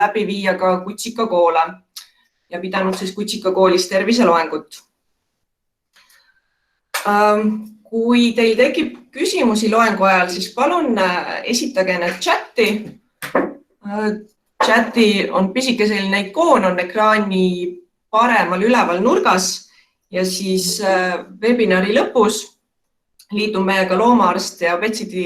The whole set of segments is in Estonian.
läbi viia ka kutsikakoole ja pidanud siis kutsikakoolis terviseloengut. Kui teil tekib küsimusi loengu ajal, siis palun esitage need chati. Chati on pisike selline ikoon, on ekraani paremal üleval nurgas ja siis webinari lõpus liitun meiega loomaarst ja Betsiti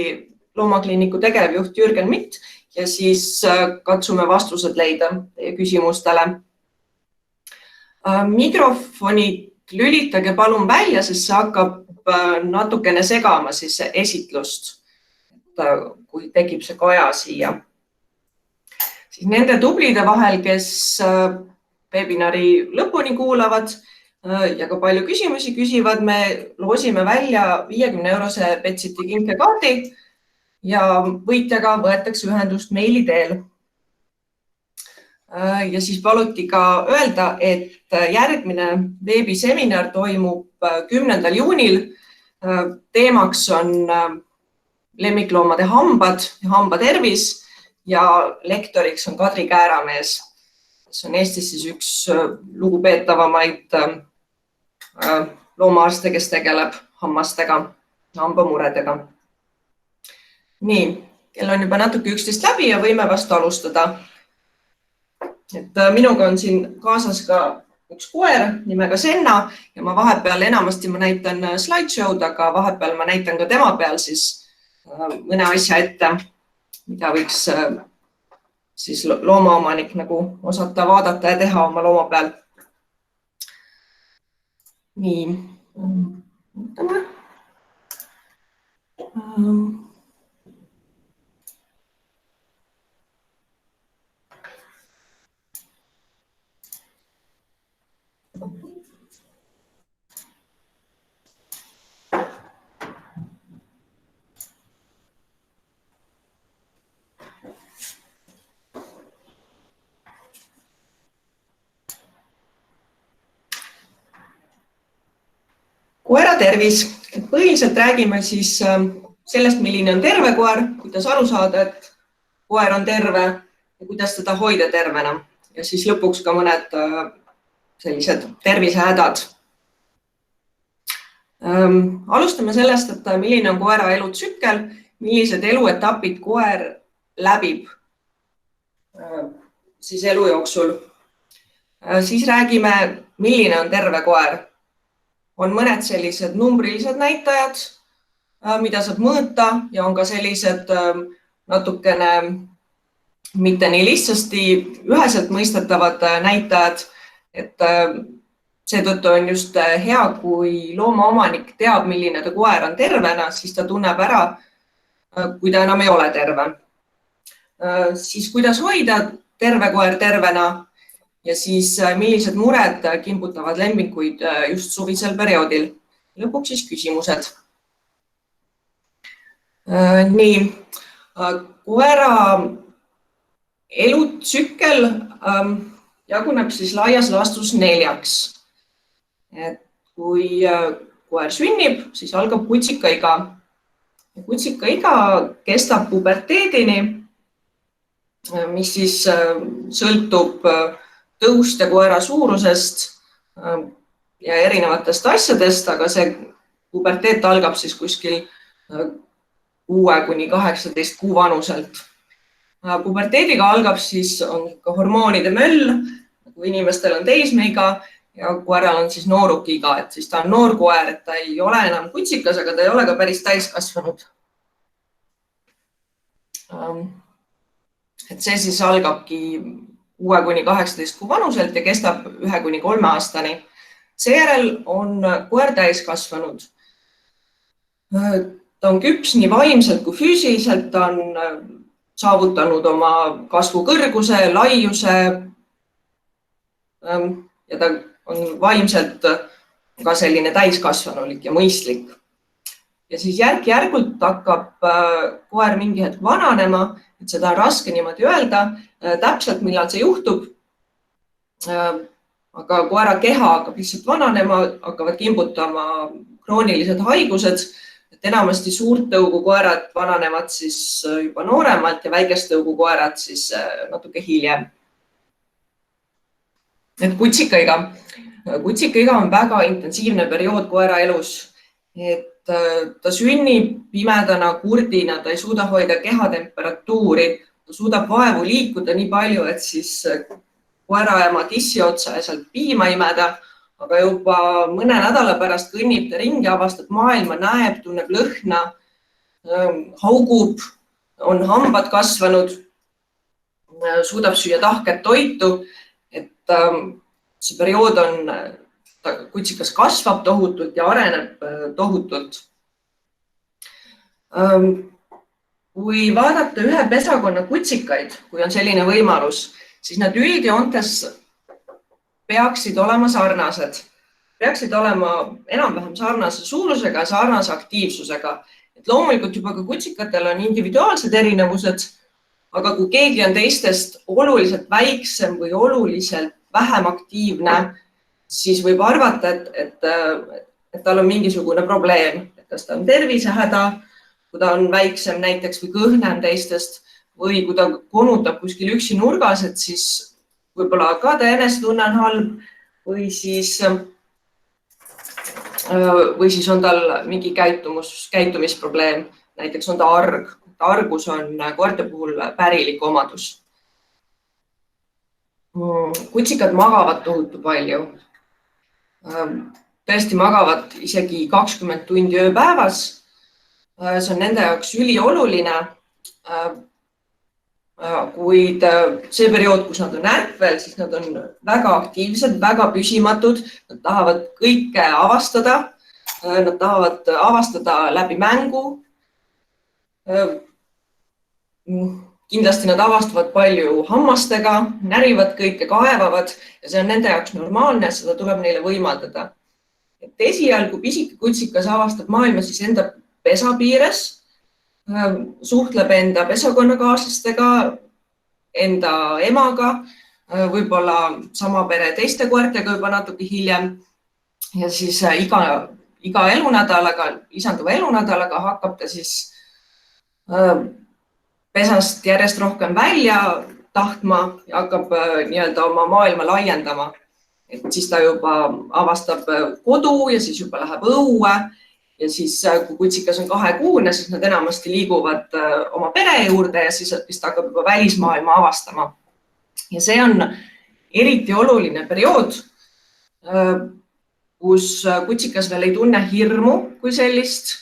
loomakliiniku tegevjuht Jürgen Mitt ja siis katsume vastused leida teie küsimustele. Mikrofonid lülitage palun välja, sest see hakkab natukene segama siis esitlust, kui tekib see kaja siia. Siis nende tublide vahel, kes webinari lõpuni kuulavad ja ka palju küsimusi küsivad, me loosime välja 50-eurose Betsiti kinkekaardi ja võitjaga võetakse ühendust meili teel. Ja siis paluti ka öelda, et järgmine veebiseminar toimub 10. juunil. Teemaks on lemmikloomade hambad ja hambatervis ja lektoriks on Kadri Kääramees, kes on Eestis siis üks lugupeetavamaid loomaarste, kes tegeleb hammastega, hambamuredega. Nii, kell on juba natuke 11 läbi ja võime vast alustada. Minuga on siin kaasas ka üks koer nimega Senna ja ma vahepeal enamasti ma näitan slideshow'd, aga vahepeal ma näitan ka tema peal siis mõne asja ette, mida võiks siis loomaomanik nagu osata vaadata ja teha oma looma peal. Nii, võtame. Koera tervis. Põhiliselt räägime siis sellest, milline on terve koer, kuidas aru saada, et koer on terve ja kuidas teda hoida tervena. Ja siis lõpuks ka mõned sellised tervisehädad. Alustame sellest, et milline on koera elutsükkel, millised eluetapid koer läbib siis elu jooksul. Siis räägime, milline on terve koer. On mõned sellised numbrilised näitajad, mida saab mõõta ja on ka sellised natukene mitte nii lihtsasti üheselt mõistetavad näitajad, et seetõttu on just hea, kui loomaomanik teab, milline ta koer on tervena, siis ta tunneb ära, kui ta enam ei ole terve. Siis kuidas hoida terve koer tervena ja siis millised mured kimbutavad lemmikuid just suvisel perioodil. Lõpuks siis küsimused. Nii, koera elutsükkel jaguneb siis laias laastus 4. Kui koer sünnib, siis algab kutsikaiga. Kutsikaiga kestab puberteedini, mis siis sõltub tõust ja koera suurusest ja erinevatest asjadest, aga see puberteet algab siis kuskil 6 kuni 18 kuu vanuselt. Puberteediga algab siis on ka hormoonide möll, kui inimestel on teismeiga ja koeral on siis noorukiga, et siis ta on noor koer, et ta ei ole enam kutsikas, aga ta ei ole ka päris täiskasvanud. Et see siis algabki 6 kuni 18 kuu vanuselt ja kestab 1 kuni 3 aastani. Seejärel on koer täiskasvanud. Ta on küps nii vaimselt kui füüsiliselt, ta on saavutanud oma kasvu kõrguse, laiuse ja ta on vaimselt ka selline täiskasvanulik ja mõistlik. Ja siis järk-järgult hakkab koer mingi hetk vananema, et seda on raske niimoodi öelda täpselt, millal see juhtub. Aga koera keha hakkab lihtsalt vananema, hakkavad kimbutama kroonilised haigused, et enamasti suurt tõugu koerad vananevad siis juba nooremalt ja väikest tõugu koerad siis natuke hiljem. Et kutsikaiga on väga intensiivne periood koera elus, et ta sünnib pimedana, kurdina, ta ei suuda hoida kehatemperatuuri, ta suudab vaevu liikuda nii palju, et siis koeraema tissi otsa ja sealt piima imeda, aga juba mõne nädala pärast kõnnib ta ringi, avastab maailma, näeb, tunneb lõhna, haugub, on hambad kasvanud, suudab süüa tahket toitu, et see periood on, kutsikas kasvab tohutult ja areneb tohutult. Kui vaadata ühe pesakonna kutsikaid, kui on selline võimalus, siis nad üldjoontes peaksid olema sarnased. Peaksid olema enam-vähem sarnase suurusega ja sarnase aktiivsusega. Et loomulikult juba ka kutsikatel on individuaalsed erinevused, aga kui keegi on teistest oluliselt väiksem või oluliselt vähem aktiivne, siis võib arvata, et tal on mingisugune probleem. Kas ta on tervisehäda, kui ta on väiksem näiteks või kõhnem teistest või kui ta konutab kuskil üksi nurgas, et siis võib-olla ka ta enesetunne on halb või siis on tal mingi käitumisprobleem. Näiteks on ta arg. Argus on koerte puhul pärilik omadus. Kutsikad magavad tohutu palju. Tõesti magavad isegi 20 tundi ööpäevas. See on nende jaoks ülioluline. Kuid see periood, kus nad on ärkvel, siis nad on väga aktiivsed, väga püsimatud. Nad tahavad kõike avastada. Nad tahavad avastada läbi mängu. Kindlasti nad avastavad palju hammastega, närivad kõike, kaevavad ja see on nende jaoks normaalne, seda tuleb neile võimaldada. Esialgu pisike kutsikas avastab maailma siis enda pesa piires, suhtleb enda pesakonnakaaslastega, enda emaga, võib-olla sama pere teiste koertega juba natuke hiljem ja siis iga elunädalaga, lisanduva elunädalaga hakkab ta siis pesast järjest rohkem välja tahtma ja hakkab nii-öelda oma maailma laiendama. Et siis ta juba avastab kodu ja siis juba läheb õue ja siis kui kutsikas on 2-kuune, siis nad enamasti liiguvad oma pere juurde ja siis ta hakkab juba välismaailma avastama. Ja see on eriti oluline periood, kus kutsikas veel ei tunne hirmu kui sellist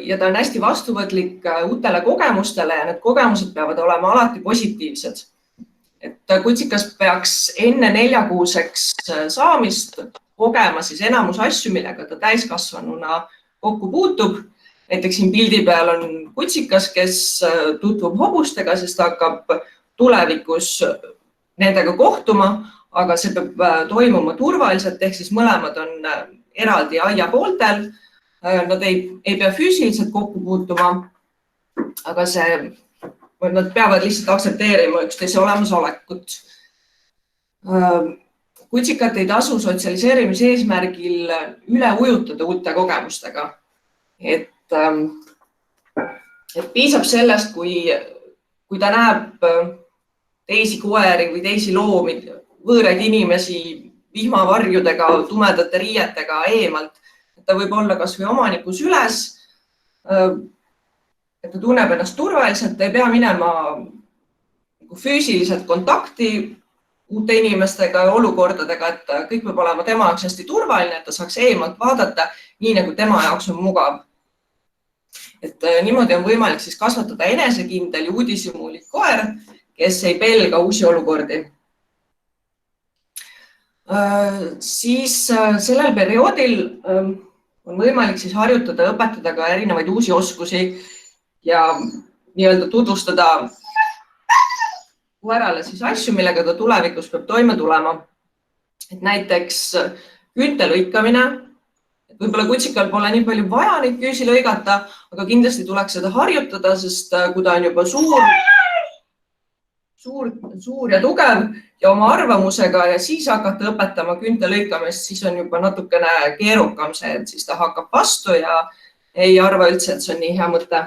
ja ta on hästi vastuvõtlik uutele kogemustele ja need kogemused peavad olema alati positiivsed. Et kutsikas peaks enne 4-kuuseks saamist kogema siis enamus asju, millega ta täiskasvanuna kokku puutub. Näiteks siin pildi peal on kutsikas, kes tutvub hobustega, sest ta hakkab tulevikus nendega kohtuma, aga see peab toimuma turvaliselt, ehk siis mõlemad on eraldi aia pooltel. Nad ei pea füüsiliselt kokku puutuma, aga nad peavad lihtsalt aktsepteerima üksteise olemasolekut. Kutsikat ei tasu sotsialiseerimise eesmärgil üle ujutada uute kogemustega. Et piisab sellest, kui ta näeb teisi koeri või teisi loomi, võõraid inimesi vihmavarjudega, tumedate riietega eemalt. Ta võib olla kas või omaniku süles, et ta tunneb ennast turvaliselt, ta ei pea minema füüsiliselt kontakti uute inimestega ja olukordadega, et kõik peab olema tema jaoks hästi turvaline, et ta saaks eemalt vaadata nii, nagu tema jaoks on mugav. Et niimoodi on võimalik siis kasvatada enesekindel ja uudishimulik koer, kes ei pelga uusi olukordi. Siis sellel perioodil on võimalik siis harjutada, õpetada ka erinevaid uusi oskusi ja nii-öelda tutvustada koerale siis asju, millega ta tulevikus peab toime tulema. Et näiteks küünte lõikamine. Võib-olla kutsikal pole nii palju vaja neid küüsi lõigata, aga kindlasti tuleks seda harjutada, sest kui ta on juba suur ja tugev ja oma arvamusega ja siis hakata õpetama küünte lõikamist, siis on juba natukene keerukam see, et siis ta hakkab vastu ja ei arva üldse, et see on nii hea mõte.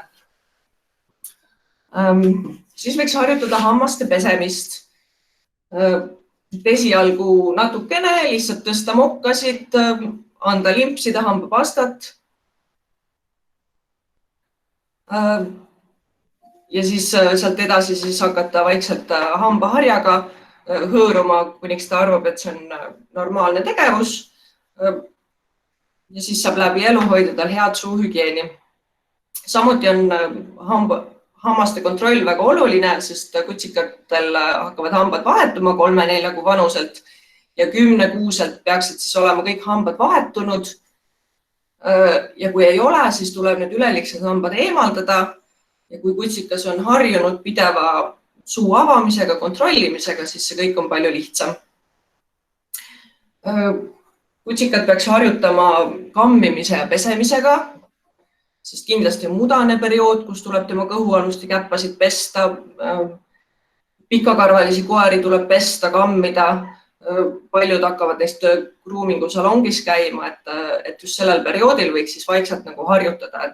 Siis võiks harjutada hammaste pesemist. esialgu natukene, lihtsalt tõsta mokkasid, anda limpsida hambapastat. Ja siis sealt edasi siis hakata vaikselt hambaharjaga hõõruma, kuniks ta arvab, et see on normaalne tegevus. Ja siis saab läbi elu hoida tal head suuhügieeni. Samuti on hammaste kontroll väga oluline, sest kutsikatel hakkavad hambad vahetuma 3-4 kuu vanuselt ja 10 kuuselt peaksid siis olema kõik hambad vahetunud. Ja kui ei ole, siis tuleb need üleliigsed hambad eemaldada. Ja kui kutsikas on harjunud pideva suu avamisega, kontrollimisega, siis see kõik on palju lihtsam. Kutsikat peaks harjutama kammimise ja pesemisega, sest kindlasti on mudane periood, kus tuleb tema kõhualust ja käppasid pesta. Pikakarvalisi koeri tuleb pesta, kammida. Paljud hakkavad neist groomingu salongis käima, et just sellel perioodil võiks siis vaikselt nagu harjutada,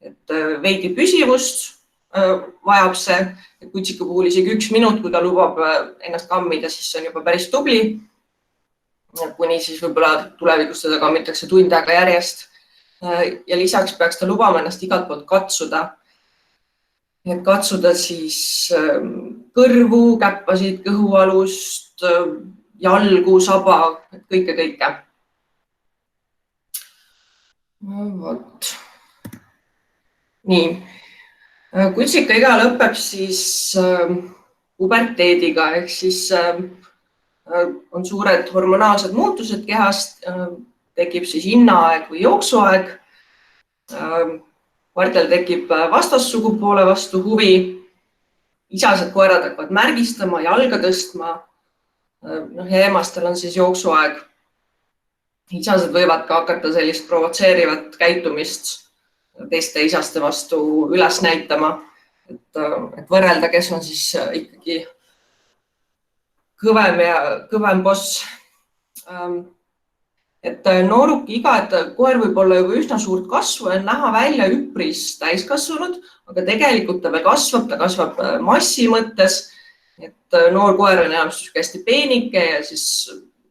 et veidi püsivust vajab see. Kutsika puhul isegi 1 minut, kui ta lubab ennast kammida, siis see on juba päris tubli. Kuni siis võib-olla tulevikus teda kammitakse tund aega järjest. Ja lisaks peaks ta lubama ennast igalt poolt katsuda. Et katsuda siis kõrvu, käppasid, kõhualust, jalgu, saba, kõike. Vot. Nii. Kutsika iga lõpeb siis puberteediga, ehk siis on suured hormonaalsed muutused kehast, tekib siis innaaeg või jooksuaeg. Koertel tekib vastassugupoole vastu huvi. Isased koerad hakkavad märgistama, jalga tõstma. Ja emastel on siis jooksuaeg. Isased võivad ka hakata sellist provotseerivat käitumist teiste isaste vastu üles näitama, et võrrelda, kes on siis ikkagi kõvem boss. Et nooruki iga, et koer võib olla juba üsna suurt kasvu ja näha välja üpris täiskasvanud, aga tegelikult ta veel kasvab, ta kasvab massi mõttes, et noor koer on enam hästi peenike ja siis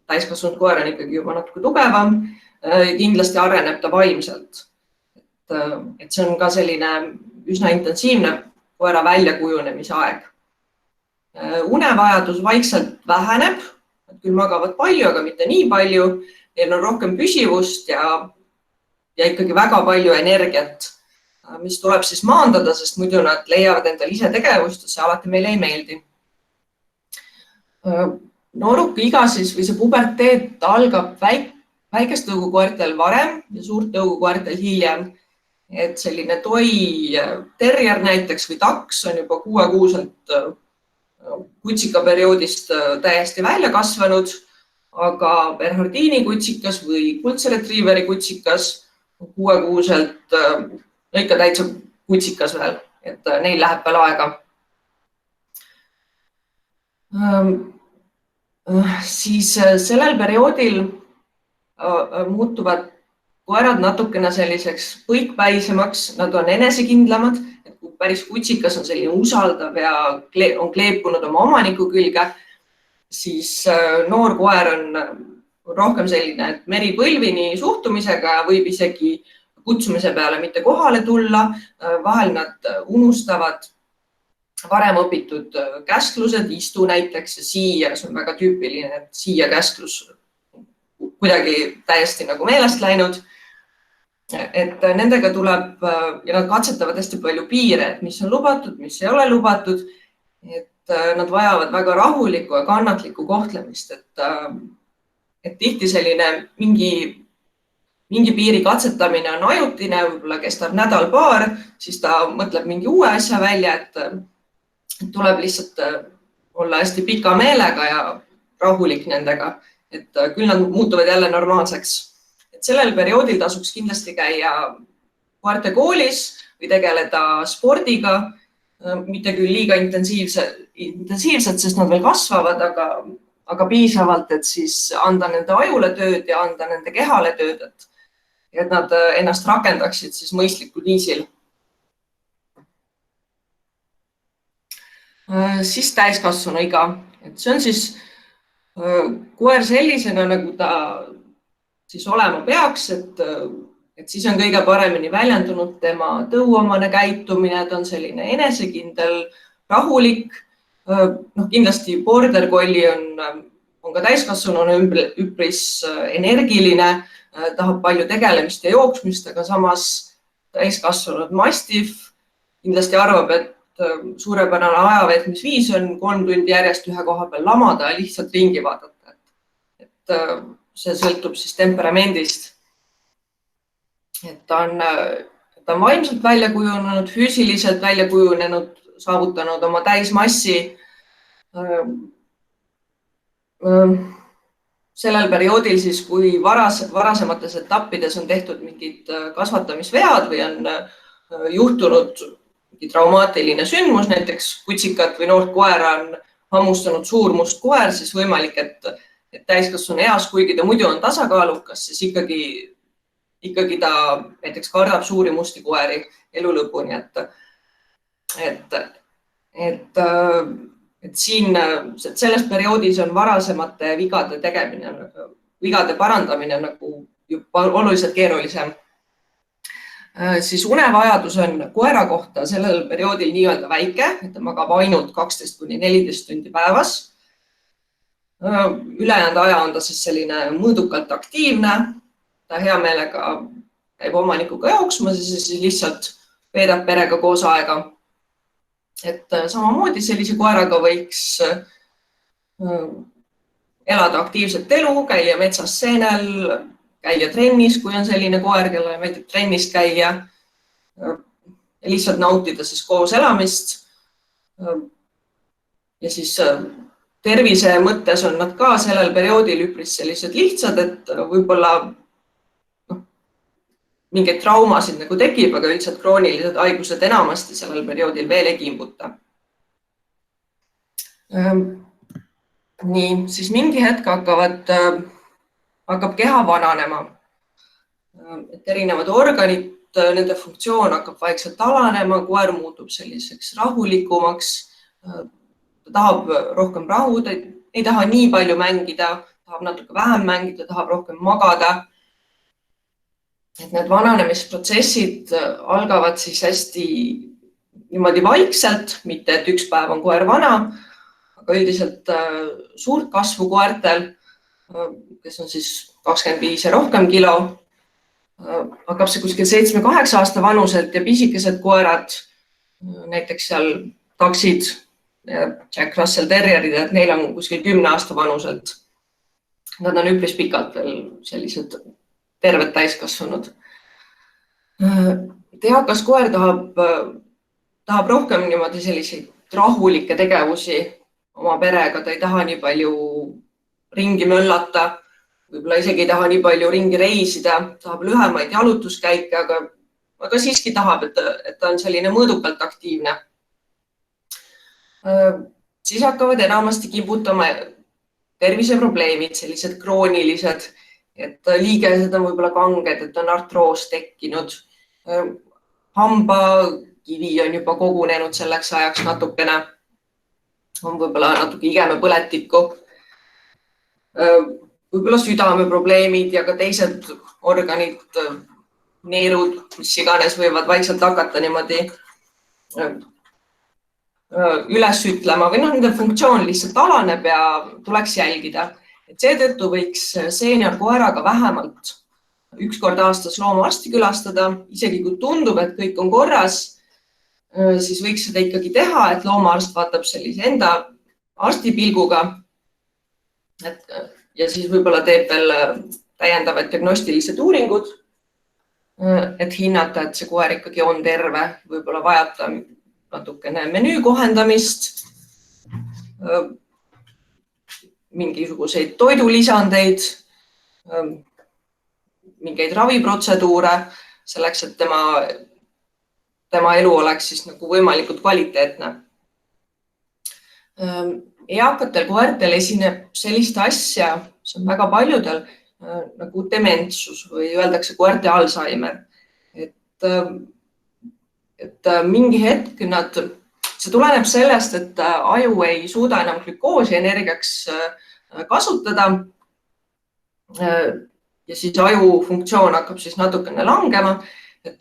täiskasvanud koer on ikkagi juba natuke tugevam. Kindlasti areneb ta vaimselt. Et see on ka selline üsna intensiivne koera väljakujunemise aeg. Unevajadus vaikselt väheneb, küll magavad palju, aga mitte nii palju. Neil on rohkem püsivust ja ikkagi väga palju energiat, mis tuleb siis maandada, sest muidu nad leiavad endal ise tegevust ja see alati meile ei meeldi. Nooruki iga siis või see puberteet algab väikest tõugukoertel varem ja suurt tõugukoertel hiljem. Et selline toi terrier näiteks või taks on juba 6-kuuselt kutsikaperioodist täiesti välja kasvanud, aga Bernhardini kutsikas või kuldse retriiveri kutsikas 6-kuuselt ikka täitsa kutsikas veel, et neil läheb veel aega. Siis sellel perioodil muutuvad koerad natukene selliseks põikpäisemaks, nad on enesekindlamad, et kui päris kutsikas on selline usaldav ja on kleepunud oma omaniku külge, siis noor koer on rohkem selline, et meripõlvini suhtumisega ja võib isegi kutsumise peale mitte kohale tulla. Vahel nad unustavad varem õpitud käsklused, istu näiteks ja siia, see on väga tüüpiline, et siia käsklus kuidagi täiesti nagu meelest läinud. Et nendega tuleb ja nad katsetavad hästi palju piire, et mis on lubatud, mis ei ole lubatud. Et nad vajavad väga rahulikku ja kannatlikku kohtlemist, et tihti selline mingi piiri katsetamine on ajutine, võib-olla kestab nädal-paar, siis ta mõtleb mingi uue asja välja, et tuleb lihtsalt olla hästi pika meelega ja rahulik nendega, et küll nad muutuvad jälle normaalseks. Et sellel perioodil tasuks kindlasti käia koerte koolis või tegeleda spordiga, mitte küll liiga intensiivselt, sest nad veel kasvavad, aga piisavalt, et siis anda nende ajule tööd ja anda nende kehale tööd, et nad ennast rakendaksid siis mõistlikul viisil. Siis täiskasvanu iga. Et see on siis Koer sellisena, nagu ta siis olema peaks, et siis on kõige paremini väljendunud tema tõuomane käitumine, ta on selline enesekindel, rahulik. Kindlasti border collie on ka täiskasvanuna üpris energiline, tahab palju tegelemist ja jooksmist, aga samas täiskasvanud mastiff kindlasti arvab, et suurepärane ajaveetmisviis on 3 tundi järjest ühe koha peal lamada ja lihtsalt ringi vaadata. Et see sõltub siis temperamendist. Et ta on vaimselt välja kujunenud, füüsiliselt välja kujunenud, saavutanud oma täismassi. Sellel perioodil siis, kui varasemates etappides on tehtud mingid kasvatamisvead või on juhtunud traumaatiline sündmus, näiteks kutsikat või noort koera on hammustanud suur must koer, siis võimalik, et täiskasvanu eas, kuigi ta muidu on tasakaalukas, siis ikkagi ta näiteks kardab suuri musti koeri elu lõpuni. Et siin selles perioodis on varasemate vigade parandamine nagu juba oluliselt keerulisem. Siis unevajadus on koera kohta sellel perioodil nii-öelda väike, et ta magab ainult 12–14 tundi päevas. Ülejäänud aja on ta siis selline mõõdukalt aktiivne, ta hea meelega käib omanikuga jooksmas ja siis lihtsalt veedab perega koos aega. Et samamoodi sellise koeraga võiks elada aktiivset elu, käia metsas seenel, käia trennis, kui on selline koer, kellele meeldib trennist käia ja lihtsalt nautida siis koos elamist. Ja siis tervise mõttes on nad ka sellel perioodil üpris sellised lihtsad, et võib-olla mingeid traumasid nagu tekib, aga üldiselt kroonilised haigused enamasti sellel perioodil veel ei kimbuta. Nii, siis mingi hetk hakkab keha vananema. Et erinevad organid, nende funktsioon hakkab vaikselt alanema, koer muutub selliseks rahulikumaks, ta tahab rohkem rahu, ta ei taha nii palju mängida, tahab natuke vähem mängida, tahab rohkem magada. Et need vananemisprotsessid algavad siis hästi niimoodi vaikselt, mitte et üks päev on koer vana, aga üldiselt suurt kasvu koertel, kes on siis 25 ja rohkem kilo, hakkab see kuskil 7-8 aasta vanuselt ja pisikesed koerad, näiteks seal taksid, Jack Russell Terrierid, et neil on kuskil 10 aasta vanuselt. Nad on üpris pikalt veel sellised terved täiskasvanud. Eakas koer tahab rohkem niimoodi selliseid rahulikke tegevusi oma perega, ta ei taha nii palju ringi möllata, võib-olla isegi ei taha nii palju ringi reisida, tahab lühemaid jalutuskäike, aga siiski tahab, et ta on selline mõõdukalt aktiivne. Siis hakkavad enamasti kimbutama terviseprobleemid, sellised kroonilised, et liigesed on võib-olla kanged, et on artroos tekkinud, hambakivi on juba kogunenud selleks ajaks natukene, on võib-olla natuke igemepõletikku, võib-olla südameprobleemid ja ka teised organid, neerud, mis iganes võivad vaikselt hakata niimoodi üles ütlema või nende funktsioon lihtsalt alaneb ja tuleks jälgida. Et seetõttu võiks seenior koeraga vähemalt üks kord aastas loomaarsti külastada, isegi kui tundub, et kõik on korras, siis võiks seda ikkagi teha, et loomaarst vaatab sellise enda arstipilguga ja siis võib-olla teeb veel täiendavad diagnostilised uuringud, et hinnata, et see koer ikkagi on terve, võib-olla vajab ta natukene menüü kohendamist, mingisuguseid toidulisandeid, mingeid raviprotseduure selleks, et tema elu oleks siis nagu võimalikult kvaliteetne. Eakatel koertel esineb sellist asja, see on väga paljudel, nagu dementsus või öeldakse koerte Alzheimer. Et mingi hetk see tuleneb sellest, et aju ei suuda enam glükoosi energiaks kasutada. Ja siis aju funktsioon hakkab siis natukene langema, et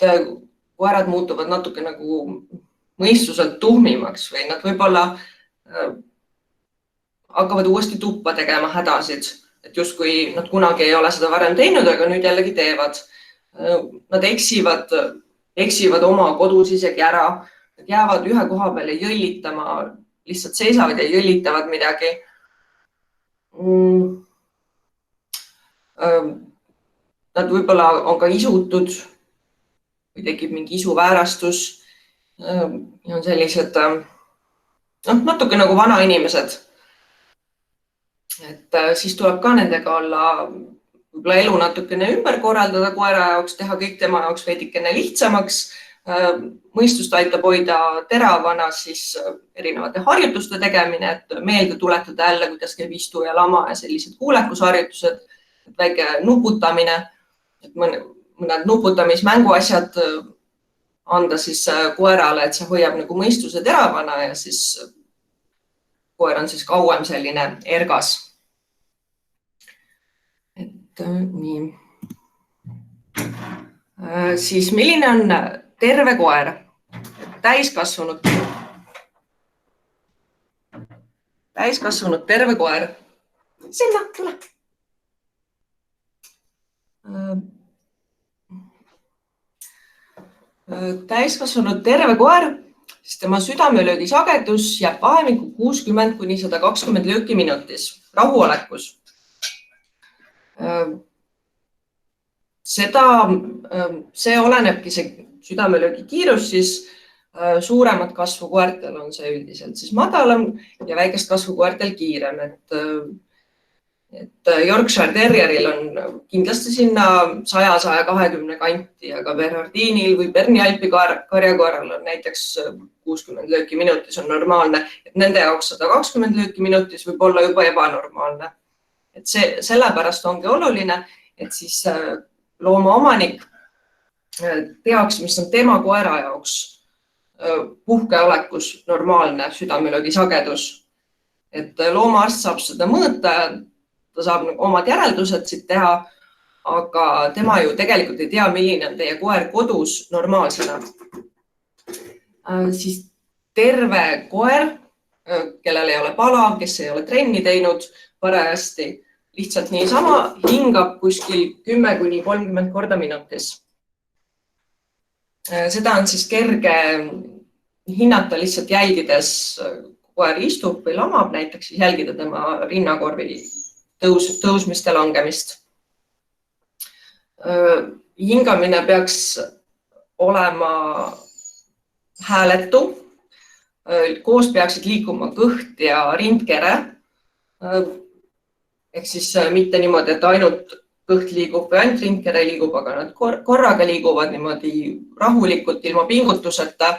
koerad muutuvad natuke nagu mõistuselt tuhmimaks või nad võib-olla hakkavad uuesti tuppa tegema hädasid, et justkui nad kunagi ei ole seda varem teinud, aga nüüd jällegi teevad. Nad eksivad oma kodus isegi ära, nad jäävad ühe koha peale jõllitama, lihtsalt seisavad ja jõllitavad midagi. Nad võib-olla on ka isutud või tekib mingi isuväärastus ja on sellised natuke nagu vanainimesed. Et siis tuleb ka nendega olla võib-olla elu natukene ümber korraldada koera jaoks, teha kõik tema jaoks veidikene lihtsamaks. Mõistust aitab hoida teravana siis erinevate harjutuste tegemine, et meelde tuletada jälle, kuidas käib istu ja lama ja sellised kuulekusharjutused, väike nuputamine, et mõned nuputamismänguasjad anda siis koerale, et see hoiab nagu mõistuse teravana ja siis koer on siis kauem selline ergas. Et nii. Siis milline on terve koer? Täiskasvanud terve koer. Sinna, tule. Täiskasvanud terve koer, siis tema südamelöögi sagedus jääb vahemikku 60 kuni 120 lööki minutis rahuolekus. See olenebki see südamelöögi kiirus, siis suuremat kasvu koertel on see üldiselt siis madalam ja väikest kasvu koertel kiirem. Et Yorkshire Terrieril on kindlasti sinna 100-120 kanti, aga Bernardinil või Berni Alpi karjakoeral on näiteks 60 lööki minutis on normaalne. Et nende jaoks 120 lööki minutis võib olla juba ebanormaalne. Et sellepärast ongi oluline, et siis looma omanik teaks, mis on tema koera jaoks puhkeolekus normaalne südamelöögi sagedus. Et loomaarst saab seda mõõta ja ta saab omad järeldused siit teha, aga tema ju tegelikult ei tea, milline on teie koer kodus normaalsena. Siis terve koer, kellel ei ole pala, kes ei ole trenni teinud parajasti, lihtsalt niisama hingab kuskil 10 kuni 30 korda minutis. Seda on siis kerge hinnata lihtsalt jälgides, koer istub või lamab, näiteks siis jälgida tema rinnakorvi tõusmist ja langemist. Hingamine peaks olema hääletu. Koos peaksid liikuma kõht ja rindkere. Ehk siis mitte niimoodi, et ainult kõht liigub või ainult rindkere liigub, aga nad korraga liiguvad niimoodi rahulikult ilma pingutuseta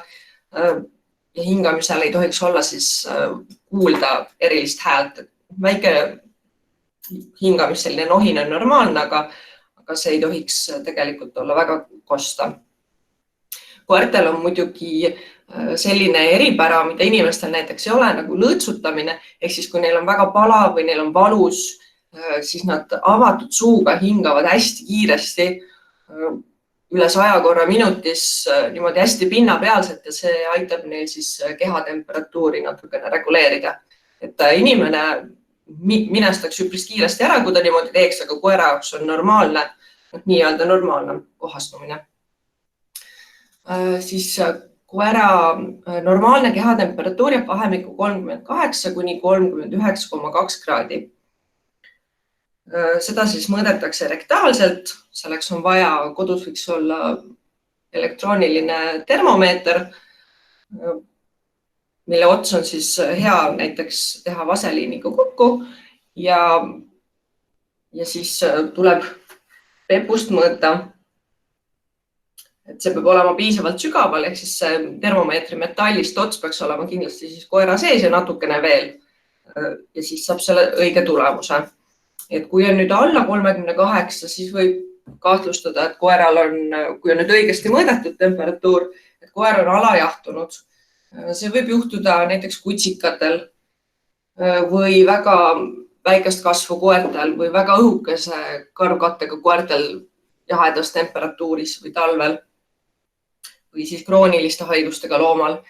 ja hingamisel ei tohiks olla siis kuulda erilist häält. Väike hingamist, selline nohin on normaalne, aga see ei tohiks tegelikult olla väga kosta. Koertel on muidugi selline eripära, mida inimestel näiteks ei ole, nagu lõõtsutamine, ehk siis kui neil on väga pala või neil on valus, siis nad avatud suuga hingavad hästi kiiresti, üle 100 korra minutis, niimoodi hästi pinnapealselt ja see aitab neil siis kehatemperatuuri natukene reguleerida. Et inimene minestaks üpris kiiresti ära, kui ta niimoodi teeks, aga koera jaoks on normaalne, nii-öelda normaalne kohastumine. Siis koera normaalne kehatemperatuur jääb vahemikku 38 kuni 39,2 kraadi. Seda siis mõõdetakse rektaalselt, selleks on vaja, kodus võiks olla elektrooniline termomeeter, mille ots on siis hea näiteks teha vaseliiniga kokku ja siis tuleb pepust mõõta. Et see peab olema piisavalt sügaval, ehk siis termomeetri metallist ots peaks olema kindlasti siis koera sees ja natukene veel. Ja siis saab selle õige tulemuse. Et kui on nüüd alla 38, siis võib kahtlustada, et koeral on, kui on nüüd õigesti mõõdetud temperatuur, et koer on alajahtunud. See võib juhtuda näiteks kutsikatel või väga väikest kasvu koertel või väga õhukese karvkattega koertel jahedas temperatuuris või talvel või siis krooniliste haigustega loomal,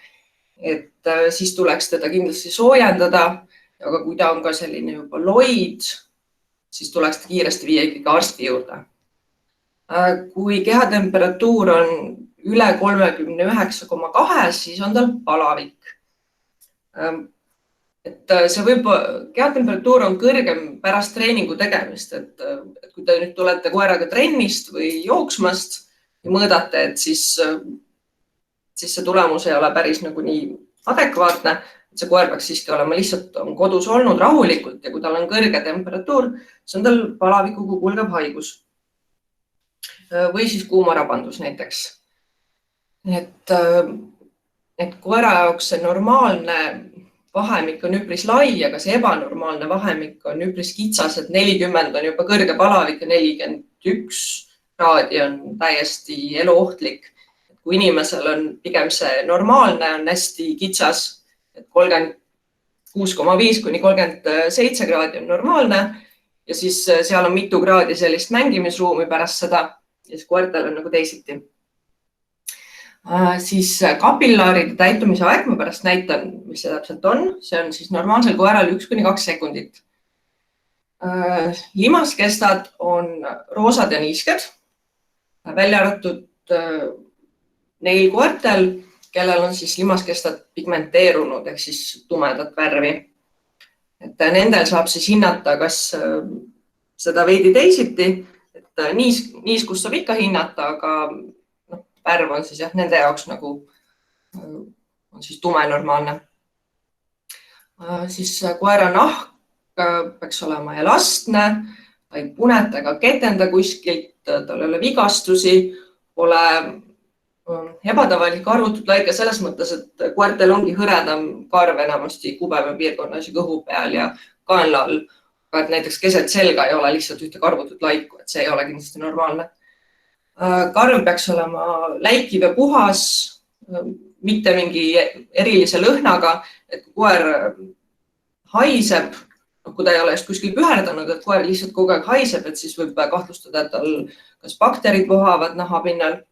et siis tuleks teda kindlasti soojendada. Aga kui ta on ka selline juba loid, siis tuleks ta kiiresti viia ikkagi arsti juurde. Kui kehatemperatuur on üle 39,2, siis on tal palavik. Et see kehatemperatuur on kõrgem pärast treeningu tegemist, et kui te nüüd tulete koeraga trennist või jooksmast ja mõõdate, et siis see tulemus ei ole päris nagu nii adekvaatne, et see koer peaks siiski olema lihtsalt on kodus olnud rahulikult ja kui tal on kõrge temperatuur, siis on tal palavikuga kulgev haigus või siis kuumarabandus näiteks. Et koera jaoks see normaalne vahemik on üpris lai, aga see ebanormaalne vahemik on üpris kitsas, et 40 on juba kõrge palavik ja 41 kraadi on täiesti eluohtlik. Kui inimesel on pigem see normaalne, on hästi kitsas, et 36,5 kuni 37 kraadi on normaalne ja siis seal on mitu kraadi sellist mängimisruumi pärast seda ja siis koertel on nagu teisiti. Siis kapillaaride täitumise aeg, ma pärast näitan, mis see täpselt on. See on siis normaalsel koeral 1–2 sekundit. Limaskestad on roosad ja niisked, välja arvatud neil koertel, kellel on siis limaskestad pigmenteerunud ehk siis tumedat värvi. Et nendel saab siis hinnata, kas seda veidi teisiti, et niiskust saab ikka hinnata, aga värv on siis jah, nende jaoks nagu on siis tume normaalne. Siis koera nahk peaks olema elastne, ta ei puneta ega ketenda kuskilt, tal ei ole vigastusi, pole ebatavalik arvutud laika selles mõttes, et koertel ongi hõredam karv enamasti kubeme piirkonnas ja kõhu peal ja kaenla all. Aga et näiteks keset selga ei ole lihtsalt ühte karvutud laiku, et see ei ole kindlasti normaalne. Karv peaks olema läikiv ja puhas, mitte mingi erilise lõhnaga, et kui koer haiseb, kui ta ei ole just kuskil püherdanud, et koer lihtsalt kogu aeg haiseb, et siis võib kahtlustada, et tal kas bakterid vohavad nahapinnal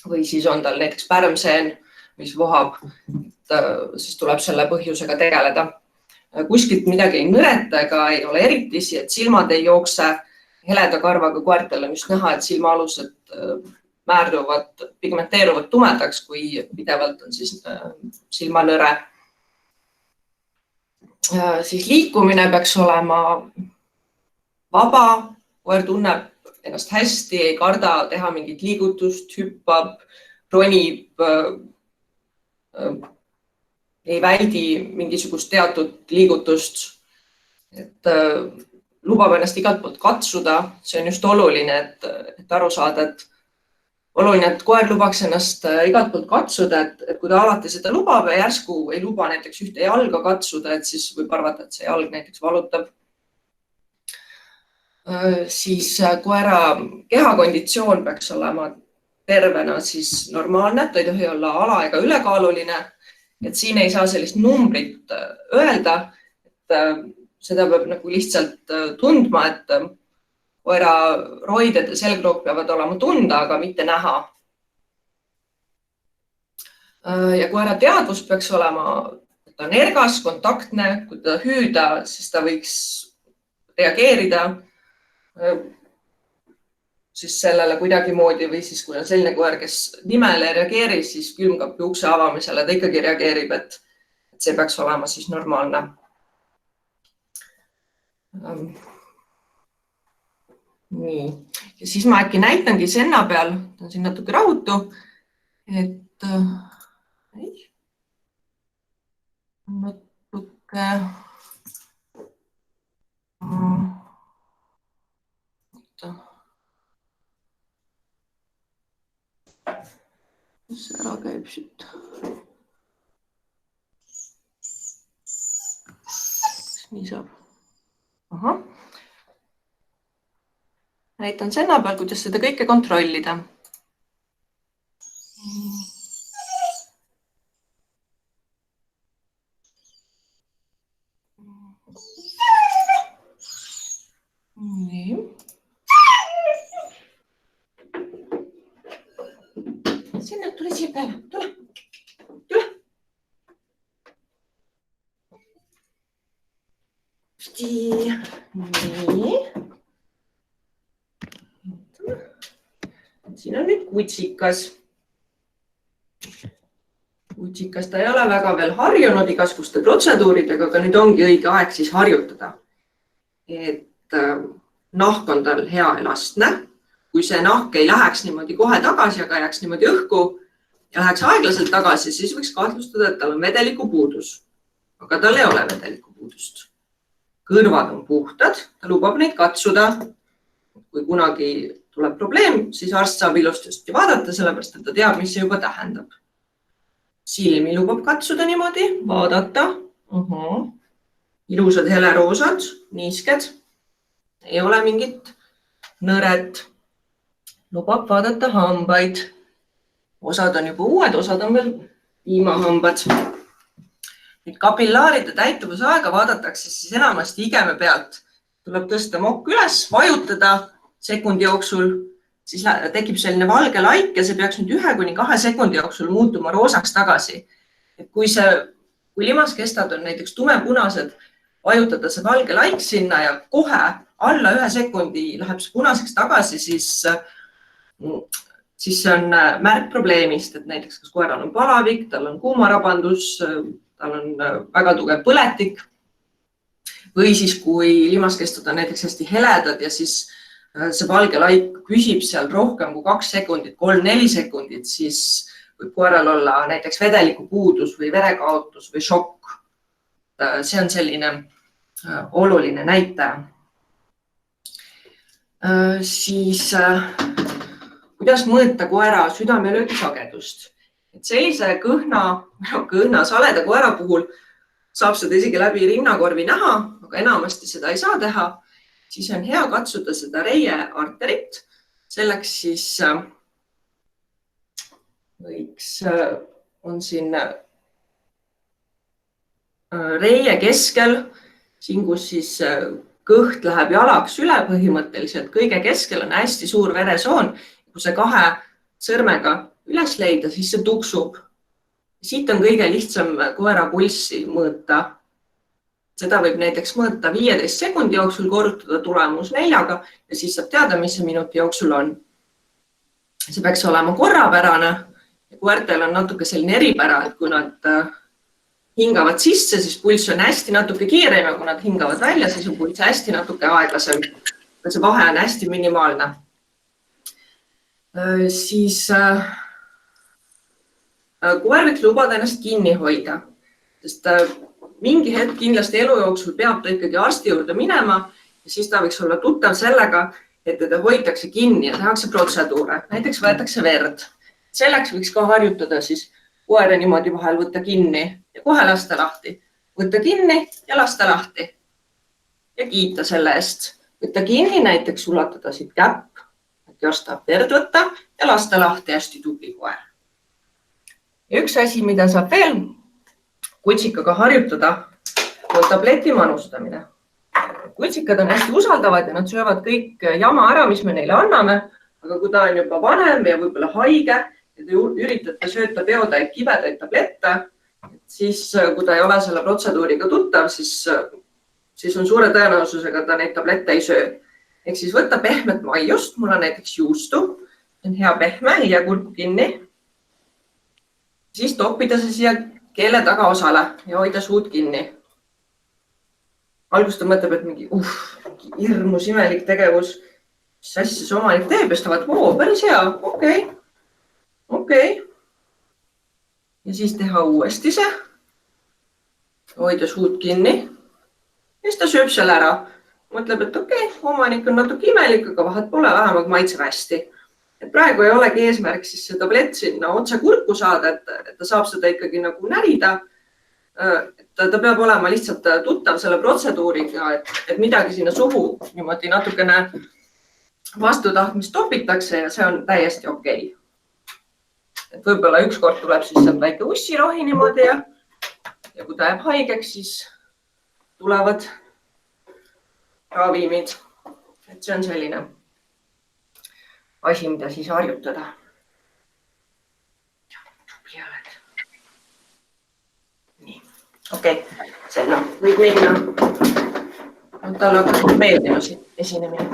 või siis on tal näiteks pärmseen, mis vohab, siis tuleb selle põhjusega tegeleda. Kuskilt midagi ei nõreta ega ei ole eritisi, et silmad ei jookse. Heleda karvaga koertel on just näha, et silmaalused määrduvad, pigmenteeruvad tumedaks, kui pidevalt on siis silmanõre. Siis liikumine peaks olema vaba, koer tunneb ennast hästi, ei karda teha mingit liigutust, hüppab, ronib, ei väldi mingisugust teatud liigutust, et lubab ennast igalt poolt katsuda. See on just oluline, et aru saada, et oluline, et koer lubaks ennast igalt poolt katsuda, et kui ta alati seda lubab ja järsku ei luba näiteks ühte jalga katsuda, et siis võib arvata, et see jalg näiteks valutab. Siis koera kehakonditsioon peaks olema tervena siis normaalne, ta ei tohi olla ala- ega ülekaaluline, et siin ei saa sellist numbrit öelda, et seda peab nagu lihtsalt tundma, et koera roided ja selgroog peavad olema tunda, aga mitte näha. Ja koera teadvus peaks olema, et ta on ergas, kontaktne, kui ta hüüda, siis ta võiks reageerida siis sellele kuidagimoodi või siis kui on selline koer, kes nimele ei reageeri, siis külmkapi ukse avamisele ta ikkagi reageerib, et see peaks olema siis normaalne. Nii. Ja siis ma äkki näitangi senna peal, ta on siin natuke rahutu, et natuke mis ära käib siit. Nii saab. Aha. Näitan senna peal, kuidas seda kõike kontrollida. tule siia peale, tule. Nii. Siin on nüüd kutsikas. Kutsikas ta ei ole väga veel harjunud igasuguste protseduuridega, aga nüüd ongi õige aeg siis harjutada. Et nahk on tal hea elastne. Kui see nahk ei läheks niimoodi kohe tagasi, aga jääks niimoodi õhku ja läheks aeglaselt tagasi, siis võiks kahtlustada, et tal on vedelikupuudus. Aga tal ei ole vedelikupuudust. Kõrvad on puhtad, ta lubab neid katsuda. Kui kunagi tuleb probleem, siis arst saab ilusti vaadata, sellepärast et ta teab, mis see juba tähendab. Silmi lubab katsuda niimoodi, vaadata. Ilusad heleroosad, niisked. Ei ole mingit nõret. Lubab vaadata hambaid. Osad on juba uued, osad on veel viimahambad. Nüüd kapillaaride täituvusaega vaadatakse siis enamasti igeme pealt. Tuleb tõsta mokk üles, vajutada sekundi jooksul, siis tekib selline valge laik ja see peaks nüüd 1–2 sekundi jooksul muutuma roosaks tagasi. Et kui limaskestad on näiteks tumepunased, vajutada see valge laik sinna ja kohe alla 1 sekundi läheb see punaseks tagasi, siis see on märk probleemist, et näiteks kas koeral on palavik, tal on kuumarabandus, tal on väga tugev põletik või siis kui limaskestud on näiteks hästi heledad ja siis see valge laik püsib seal rohkem kui 2 sekundit, 3–4 sekundit, siis võib koeral olla näiteks vedelikupuudus või verekaotus või šokk. See on selline oluline näitaja. Siis kuidas mõõta koera südamelöögi sagedust? Sellise kõhna saleda koera puhul saab seda isegi läbi rinnakorvi näha, aga enamasti seda ei saa teha. Siis on hea katsuda seda reie arterit. Selleks siis on siin reie keskel, siin kus siis kõht läheb jalaks üle põhimõtteliselt. Kõige keskel on hästi suur veresoon. Kui see 2 sõrmega üles leida, siis see tuksub. Siit on kõige lihtsam koera pulssi mõõta. Seda võib näiteks mõõta 15 sekundi jooksul, korrutada tulemus 4-ga ja siis saab teada, mis see minuti jooksul on. See peaks olema korrapärane ja koertel on natuke selline eripära, et kui nad hingavad sisse, siis pulss on hästi natuke kiirem ja kui nad hingavad välja, siis on pulss hästi natuke aeglasem. See vahe on hästi minimaalne. Siis koer võiks lubada ennast kinni hoida, sest mingi hetk kindlasti elu jooksul peab ta ikkagi arsti juurde minema ja siis ta võiks olla tuttav sellega, et teda hoitakse kinni ja tehakse protseduure. Näiteks võetakse verd. Selleks võiks ka harjutada siis koera niimoodi vahel võtta kinni ja kohe lasta lahti. Võtta kinni ja lasta lahti ja kiita selle eest. Võtta kinni, näiteks ulatada siit käpp, et arst tahab verd võtta ja lasta lahti, hästi tubli koer. Ja üks asi, mida saab veel kutsikaga harjutada, on tableti manustamine. Kutsikad on hästi usaldavad ja nad söövad kõik jama ära, mis me neile anname, aga kui ta on juba vanem ja võib-olla haige ja te üritate sööta peotäit kibedaid tablette, siis kui ta ei ole selle protseduuriga tuttav, siis on suure tõenäosusega ta neid tablette ei söö. Ehk siis võtta pehmet maiust, mul on näiteks juustu, on hea pehme, ei jää kurku kinni. Siis toppida see siia keele tagaosale ja hoida suud kinni. Algust ta mõtleb, et mingi hirmus imelik tegevus. Mis asja see omanik teeb? Ja stavad, päris hea, okei. Ja siis teha uuesti see. Hoida suud kinni. Ja siis ta sööb selle ära. Mõtleb, et omanik on natuke imelik, aga vahet pole, vähemalt maitseb hästi. Et praegu ei olegi eesmärk siis see tablett sinna otse kurku saada, et ta saab seda ikkagi nagu närida. Ta peab olema lihtsalt tuttav selle protseduuriga, et midagi sinna suhu niimoodi natukene vastutahtmist topitakse ja see on täiesti okei. Et võib-olla ükskord tuleb siis sealt väike ussirohi niimoodi ja kui ta jääb haigeks, siis tulevad ravimid. Et see on selline asi, mida siis harjutada. Okei, selline. Võib minna. Talle hakkab meeldima esinemine.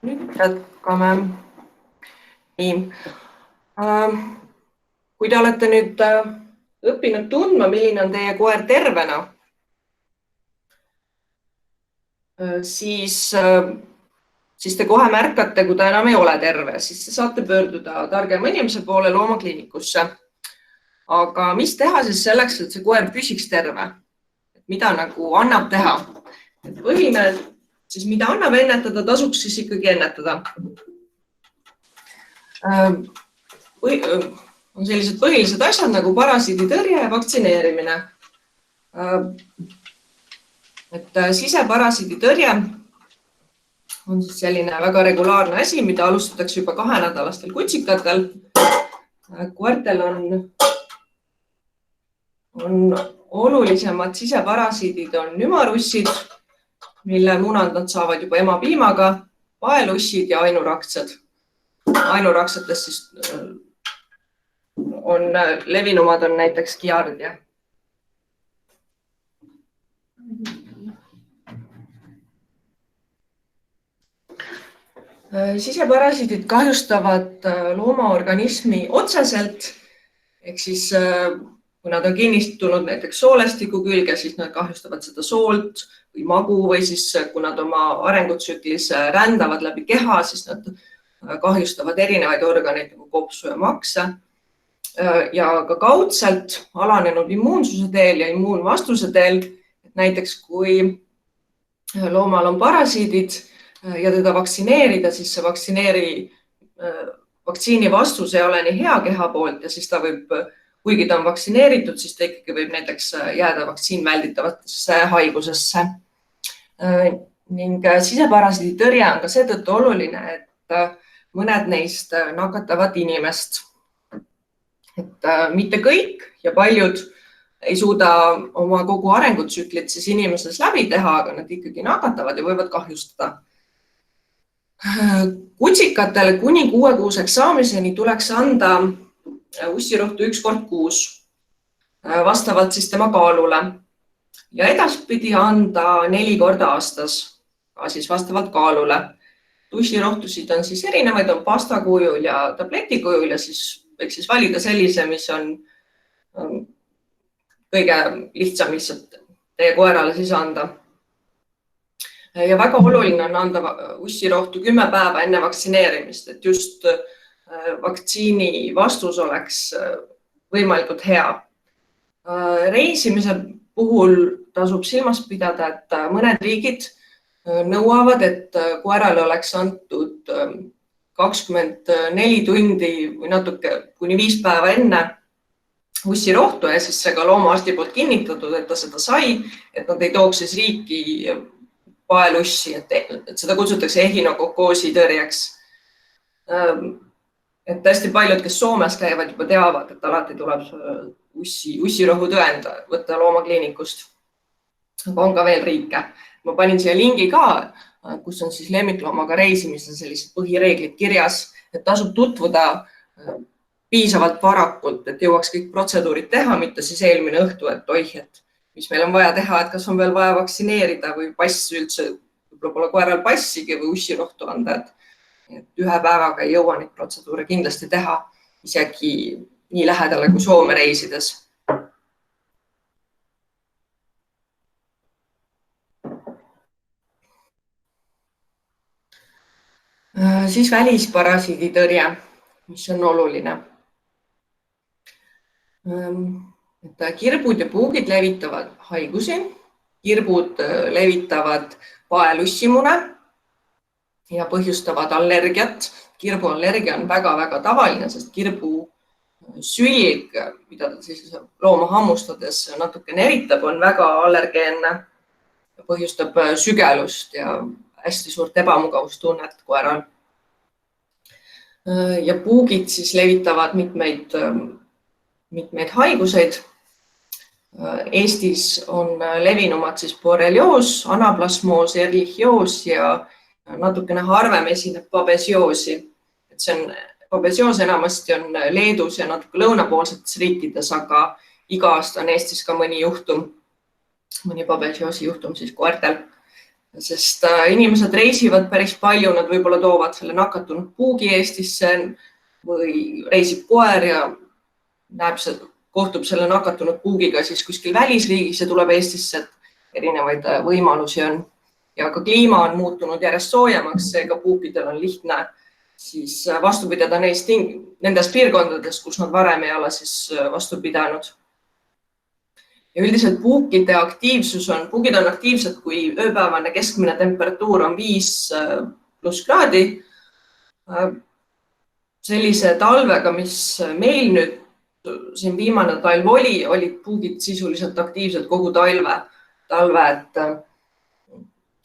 Nüüd jätkame. Nii. Kui te olete nüüd õppinud tundma, milline on teie koer tervena, siis te kohe märkate, kui ta enam ei ole terve, siis te saate pöörduda targema inimese poole loomakliinikusse. Aga mis teha siis selleks, et see koer püsiks terve? Mida nagu annab teha? Põhiline, siis mida annab ennetada, tasuks siis ikkagi ennetada. On sellised põhilised asjad nagu parasiiditõrje ja vaktsineerimine. Siseparasiiditõrje on siis selline väga regulaarne asi, mida alustatakse juba 2-nädalastel kutsikatel. Koertel on olulisemad siseparasiidid on ümarussid, mille munad nad saavad juba emapiimaga, paelussid ja ainuraktsed. Ainuraksetest siis on levinumad on näiteks giardia. Siseparasiidid kahjustavad looma organismi otseselt, ehk siis kui nad on kinnistunud näiteks soolestiku külge, siis nad kahjustavad seda soolt või magu või siis kui nad oma arengutsüklis rändavad läbi keha, siis nad kahjustavad erinevaid organeid nagu kopsu ja makse. Ja ka kaudselt alanenud immuunsuse teel ja immuunvastuse teel. Näiteks kui loomal on parasiidid ja teda vaktsineerida, siis see vaktsiini vastus ei ole nii hea keha poolt ja siis ta võib, kuigi ta on vaktsineeritud, siis ta ikkagi võib näiteks jääda vaktsiin välditavatesse haigusesse. Ning siseparasiiditõrje on ka seetõttu oluline, et mõned neist nakatavad inimest. Et mitte kõik ja paljud ei suuda oma kogu arengutsüklit siis inimeses läbi teha, aga nad ikkagi nakatavad ja võivad kahjustada. Kutsikatele kuni 6-kuuseks saamiseni tuleks anda ussirohtu 1 kord kuus, vastavalt siis tema kaalule. Ja edaspidi anda 4 korda aastas, ka siis vastavalt kaalule. Ussirohtusid on siis erinevaid, on pastakujul ja tabletikujul ja siis võiks siis valida sellise, mis on kõige lihtsam lihtsalt teie koerale siis anda. Ja väga oluline on anda ussirohtu 10 päeva enne vaktsineerimist, et just vaktsiini vastus oleks võimalikult hea. Reisimise puhul tasub silmas pidada, et mõned riigid nõuavad, et koerale oleks antud 24 tundi või natuke kuni 5 päeva enne ussirohtu ja siis see ka loomaarsti poolt kinnitatud, et ta seda sai, et nad ei tooks siis riiki paelussi, et seda kutsutakse ehinokokkoosi tõrjeks. Et hästi paljud, kes Soomes käivad, juba teavad, et alati tuleb ussirohu tõend võtta loomakliinikust. Aga on ka veel riike. Ma panin siia lingi ka, kus on siis lemmikloomaga reisimise sellised põhireeglid kirjas, et tasub tutvuda piisavalt varakult, et jõuaks kõik protseduurid teha, mitte siis eelmine õhtu, et oih, et mis meil on vaja teha, et kas on veel vaja vaktsineerida või pass üldse, võib-olla pole koeral passigi või ussirohtu anda, et 1 päevaga ei jõua neid protseduure kindlasti teha, isegi nii lähedale kui Soome reisides. Siis välisparasiiditõrje, mis on oluline. Kirbud ja puugid levitavad haigusi, kirbud levitavad paelussimune ja põhjustavad allergiat. Kirbuallergia on väga-väga tavaline, sest kirbu sülg, mida ta siis looma hammustades natuke eritab, on väga allergeenne, põhjustab sügelust ja hästi suurt ebamugavustunnet koeral. Ja puugid siis levitavad mitmeid haiguseid. Eestis on levinumad siis borrelioos, anaplasmoos, erlichioos ja natukene harvem esineb babesioosi. Babesioos enamasti on Leedus ja natuke lõunapoolsetes riikides, aga iga aasta on Eestis ka mõni babesioosi juhtum siis koertel. Sest inimesed reisivad päris palju, nad võib-olla toovad selle nakatunud puugi Eestisse või reisib koer ja kohtub selle nakatunud puugiga siis kuskil välisriigis ja tuleb Eestisse, et erinevaid võimalusi on. Ja ka kliima on muutunud järjest soojemaks, seega puukidel on lihtne siis vastu pidada nendes piirkondades, kus nad varem ei ole siis vastu pidanud. Ja üldiselt puugid on aktiivsed, kui ööpäevane keskmine temperatuur on 5+ kraadi. Sellise talvega, mis meil nüüd siin viimane talv olid puugid sisuliselt aktiivsed kogu talve,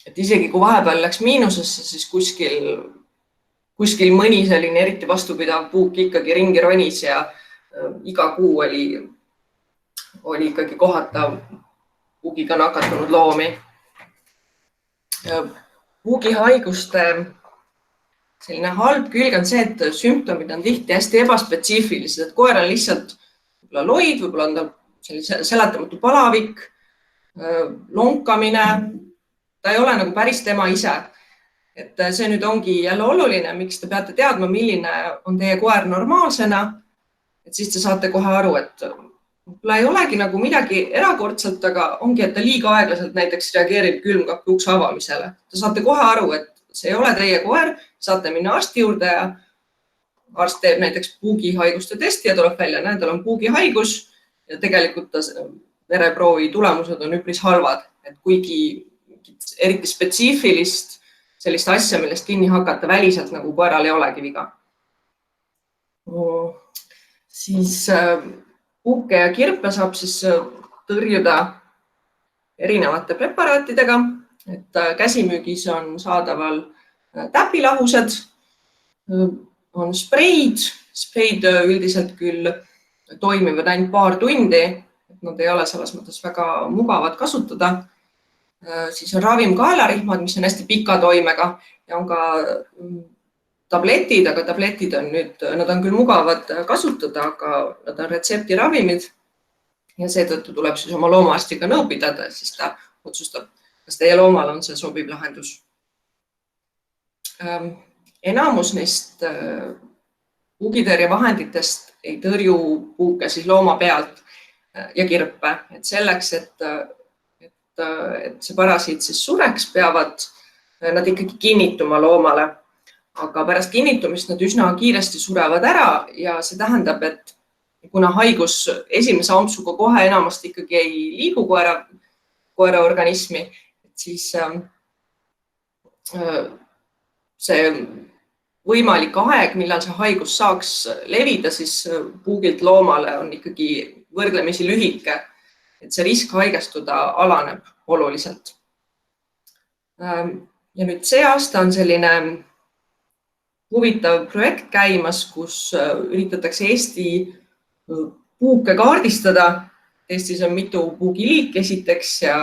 et isegi kui vahepeal läks miinusesse, siis kuskil mõni selline eriti vastupidav puuk ikkagi ringi ronis ja iga kuu oli ikkagi kohata puugiga nakatunud loomi. Puugihaiguste selline halb külg on see, et sümptomid on tihti hästi ebaspetsiifilised, et koer on lihtsalt loid, võib-olla on tal seletamatu palavik, lonkamine, ta ei ole nagu päris tema ise. Et see nüüd ongi jälle oluline, miks te peate teadma, milline on teie koer normaalsena, et siis te saate kohe aru, et ei olegi nagu midagi erakordselt, aga ongi, et ta liiga aeglaselt näiteks reageerib külmkapi ukse avamisele. Te saate kohe aru, et see ei ole teie koer, saate minna arsti juurde ja arst teeb näiteks puugihaiguste testi ja tuleb välja, tal on puugihaigus ja tegelikult vereproovi tulemused on üpris halvad, et kuigi eriti spetsiifilist sellist asja, millest kinni hakata väliselt nagu koeral ei olegi viga. Siis puuke ja kirpe saab siis tõrjuda erinevate preparaatidega, et käsimüügis on saadaval täpilahused, on spreid üldiselt küll toimivad ainult paar tundi, et nad ei ole selles mõttes väga mugavad kasutada. Siis on ravimkaelarihmad, mis on hästi pika toimega ja on ka tabletid, aga tabletid on nad on küll mugavad kasutada, aga nad on retseptiravimid ja seetõttu tuleb siis oma loomaarstiga nõu pidada, siis ta otsustab, kas teie loomal on see sobiv lahendus. Enamus neist puugitõrjevahenditest ei tõrju puuke siis looma pealt ja kirpe, et selleks, et see parasiit siis sureks, peavad nad ikkagi kinnituma loomale, aga pärast kinnitumist nad üsna kiiresti surevad ära ja see tähendab, et kuna haigus esimese ampsuga kohe enamasti ikkagi ei liigu koera organismi, siis see võimalik aeg, millal see haigus saaks levida, siis puugilt loomale on ikkagi võrdlemisi lühike, et see risk haigestuda alaneb oluliselt. Ja nüüd see aasta on selline huvitav projekt käimas, kus üritatakse Eesti puuke kaardistada. Eestis on mitu puugiliiki esiteks ja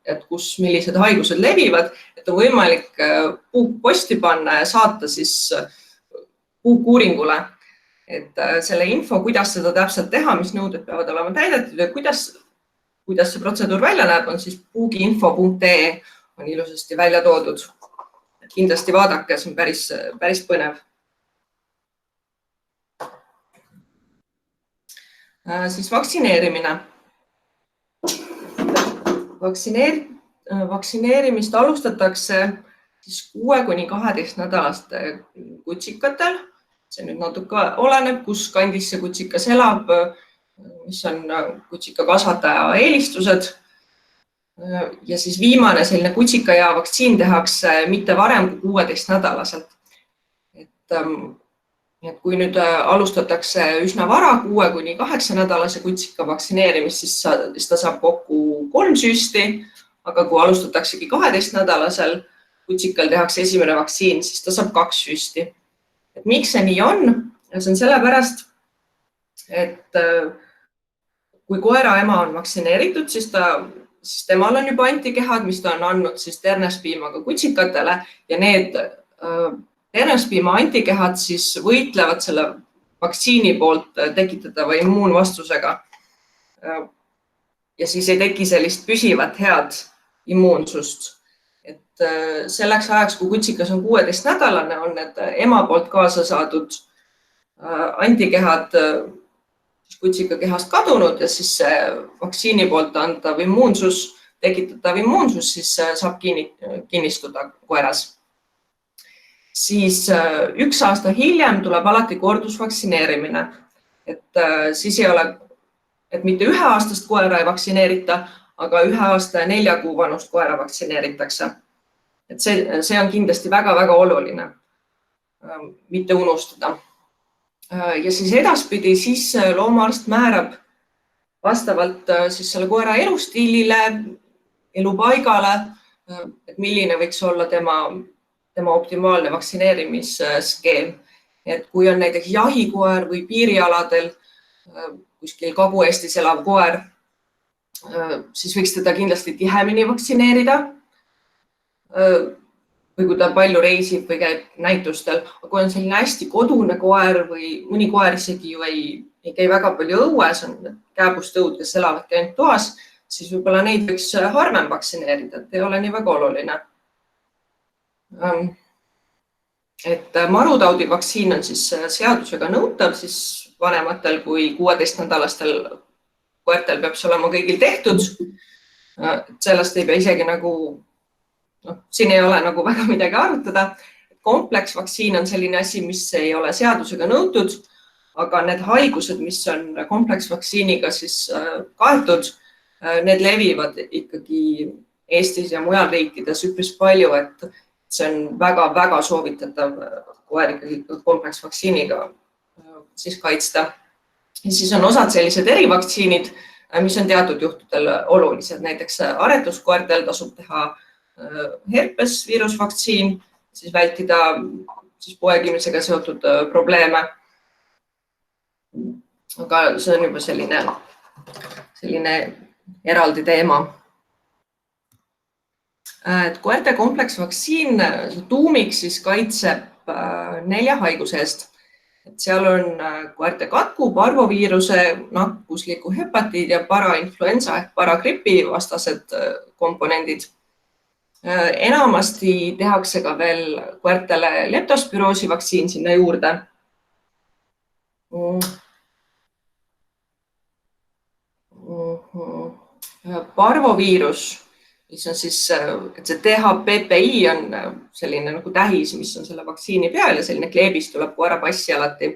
et millised haigused levivad, et on võimalik puuk posti panna ja saata siis puukuuringule. Et selle info, kuidas seda täpselt teha, mis nõuded peavad olema täidetud ja kuidas see protseduur välja näeb, on siis puugiinfo.ee on ilusasti välja toodud. Kindlasti vaadake, see on päris põnev. Siis vaktsineerimine. Vaktsineerimist alustatakse siis 6–12 nädalaste kutsikatel. See nüüd natuke oleneb, kus kandis see kutsikas elab, mis on kutsika kasvataja eelistused. Ja siis viimane selline kutsikaea vaktsiin tehakse mitte varem kui 16-nädalaselt. Et kui nüüd alustatakse üsna vara 6–8-nädalase kutsika vaktsineerimist, siis ta saab kokku 3 süsti, aga kui alustataksegi 12-nädalasel kutsikal tehakse esimene vaktsiin, siis ta saab 2 süsti. Et miks see nii on? See on sellepärast, et kui koera ema on vaktsineeritud, siis temal on juba antikehad, mis ta on andnud siis ternespiimaga kutsikatele ja need ternespiima antikehad siis võitlevad selle vaktsiini poolt tekitatava immuunvastusega. Ja siis ei teki sellist püsivat head immuunsust. Et selleks ajaks, kui kutsikas on 16-nädalane, on need ema poolt kaasa saadud antikehad kutsika kehast kadunud ja siis see vaktsiini poolt antav immuunsus, tekitatav immuunsus siis saab kinnistuda koeras. Siis 1 aasta hiljem tuleb alati kordusvaktsineerimine. Et siis ei ole, et mitte 1-aastast koera ei vaktsineerita, aga 1 aasta ja 4 kuu vanust koera vaktsineeritakse. Et see on kindlasti väga-väga oluline mitte unustada. Ja siis edaspidi siis loomaarst määrab vastavalt siis selle koera elustiilile, elupaigale, et milline võiks olla tema optimaalne vaktsineerimisskeem. Et kui on näiteks jahikoer või piirialadel kuskil Kagu-Eestis elav koer, siis võiks teda kindlasti tihemini vaktsineerida. Või kui ta palju reisib või käib näitustel. Aga kui on selline hästi kodune koer või mõni koer isegi ju ei käi väga palju õues, on kääbustõud, kes elavad ainult toas, siis võib-olla neid võiks harvem vaktsineerida, et ei ole nii väga oluline. Et marutaudivaktsiin on siis seadusega nõutav siis vanematel kui 16-nädalastel koertel peab see olema kõigil tehtud. Sellest ei pea isegi nagu, siin ei ole nagu väga midagi arutada. Kompleksvaktsiin on selline asi, mis ei ole seadusega nõutud, aga need haigused, mis on kompleksvaktsiiniga siis kaetud, need levivad ikkagi Eestis ja mujal riikides üpris palju, et see on väga-väga soovitatav koer ikkagi kompleksvaktsiiniga siis kaitsta. Ja siis on osad sellised erivaktsiinid, mis on teatud juhtudel olulised. Näiteks aretuskoertel tasub teha herpesviirusvaktsiin, siis vältida siis poegimisega seotud probleeme. Aga see on juba selline eraldi teema. Et koerte kompleksvaktsiin tuumik siis kaitseb 4 haiguse eest. Et seal on koerte katku, parvoviiruse, nakkusliku hepatiidi ja parainfluenza ehk paragripi vastased komponendid. Enamasti tehakse ka veel koertele leptospiroosi vaktsiin sinna juurde. Parvoviirus, mis on siis, et see THPPI on selline nagu tähis, mis on selle vaktsiini peal ja selline kleebis tuleb koera passi alati.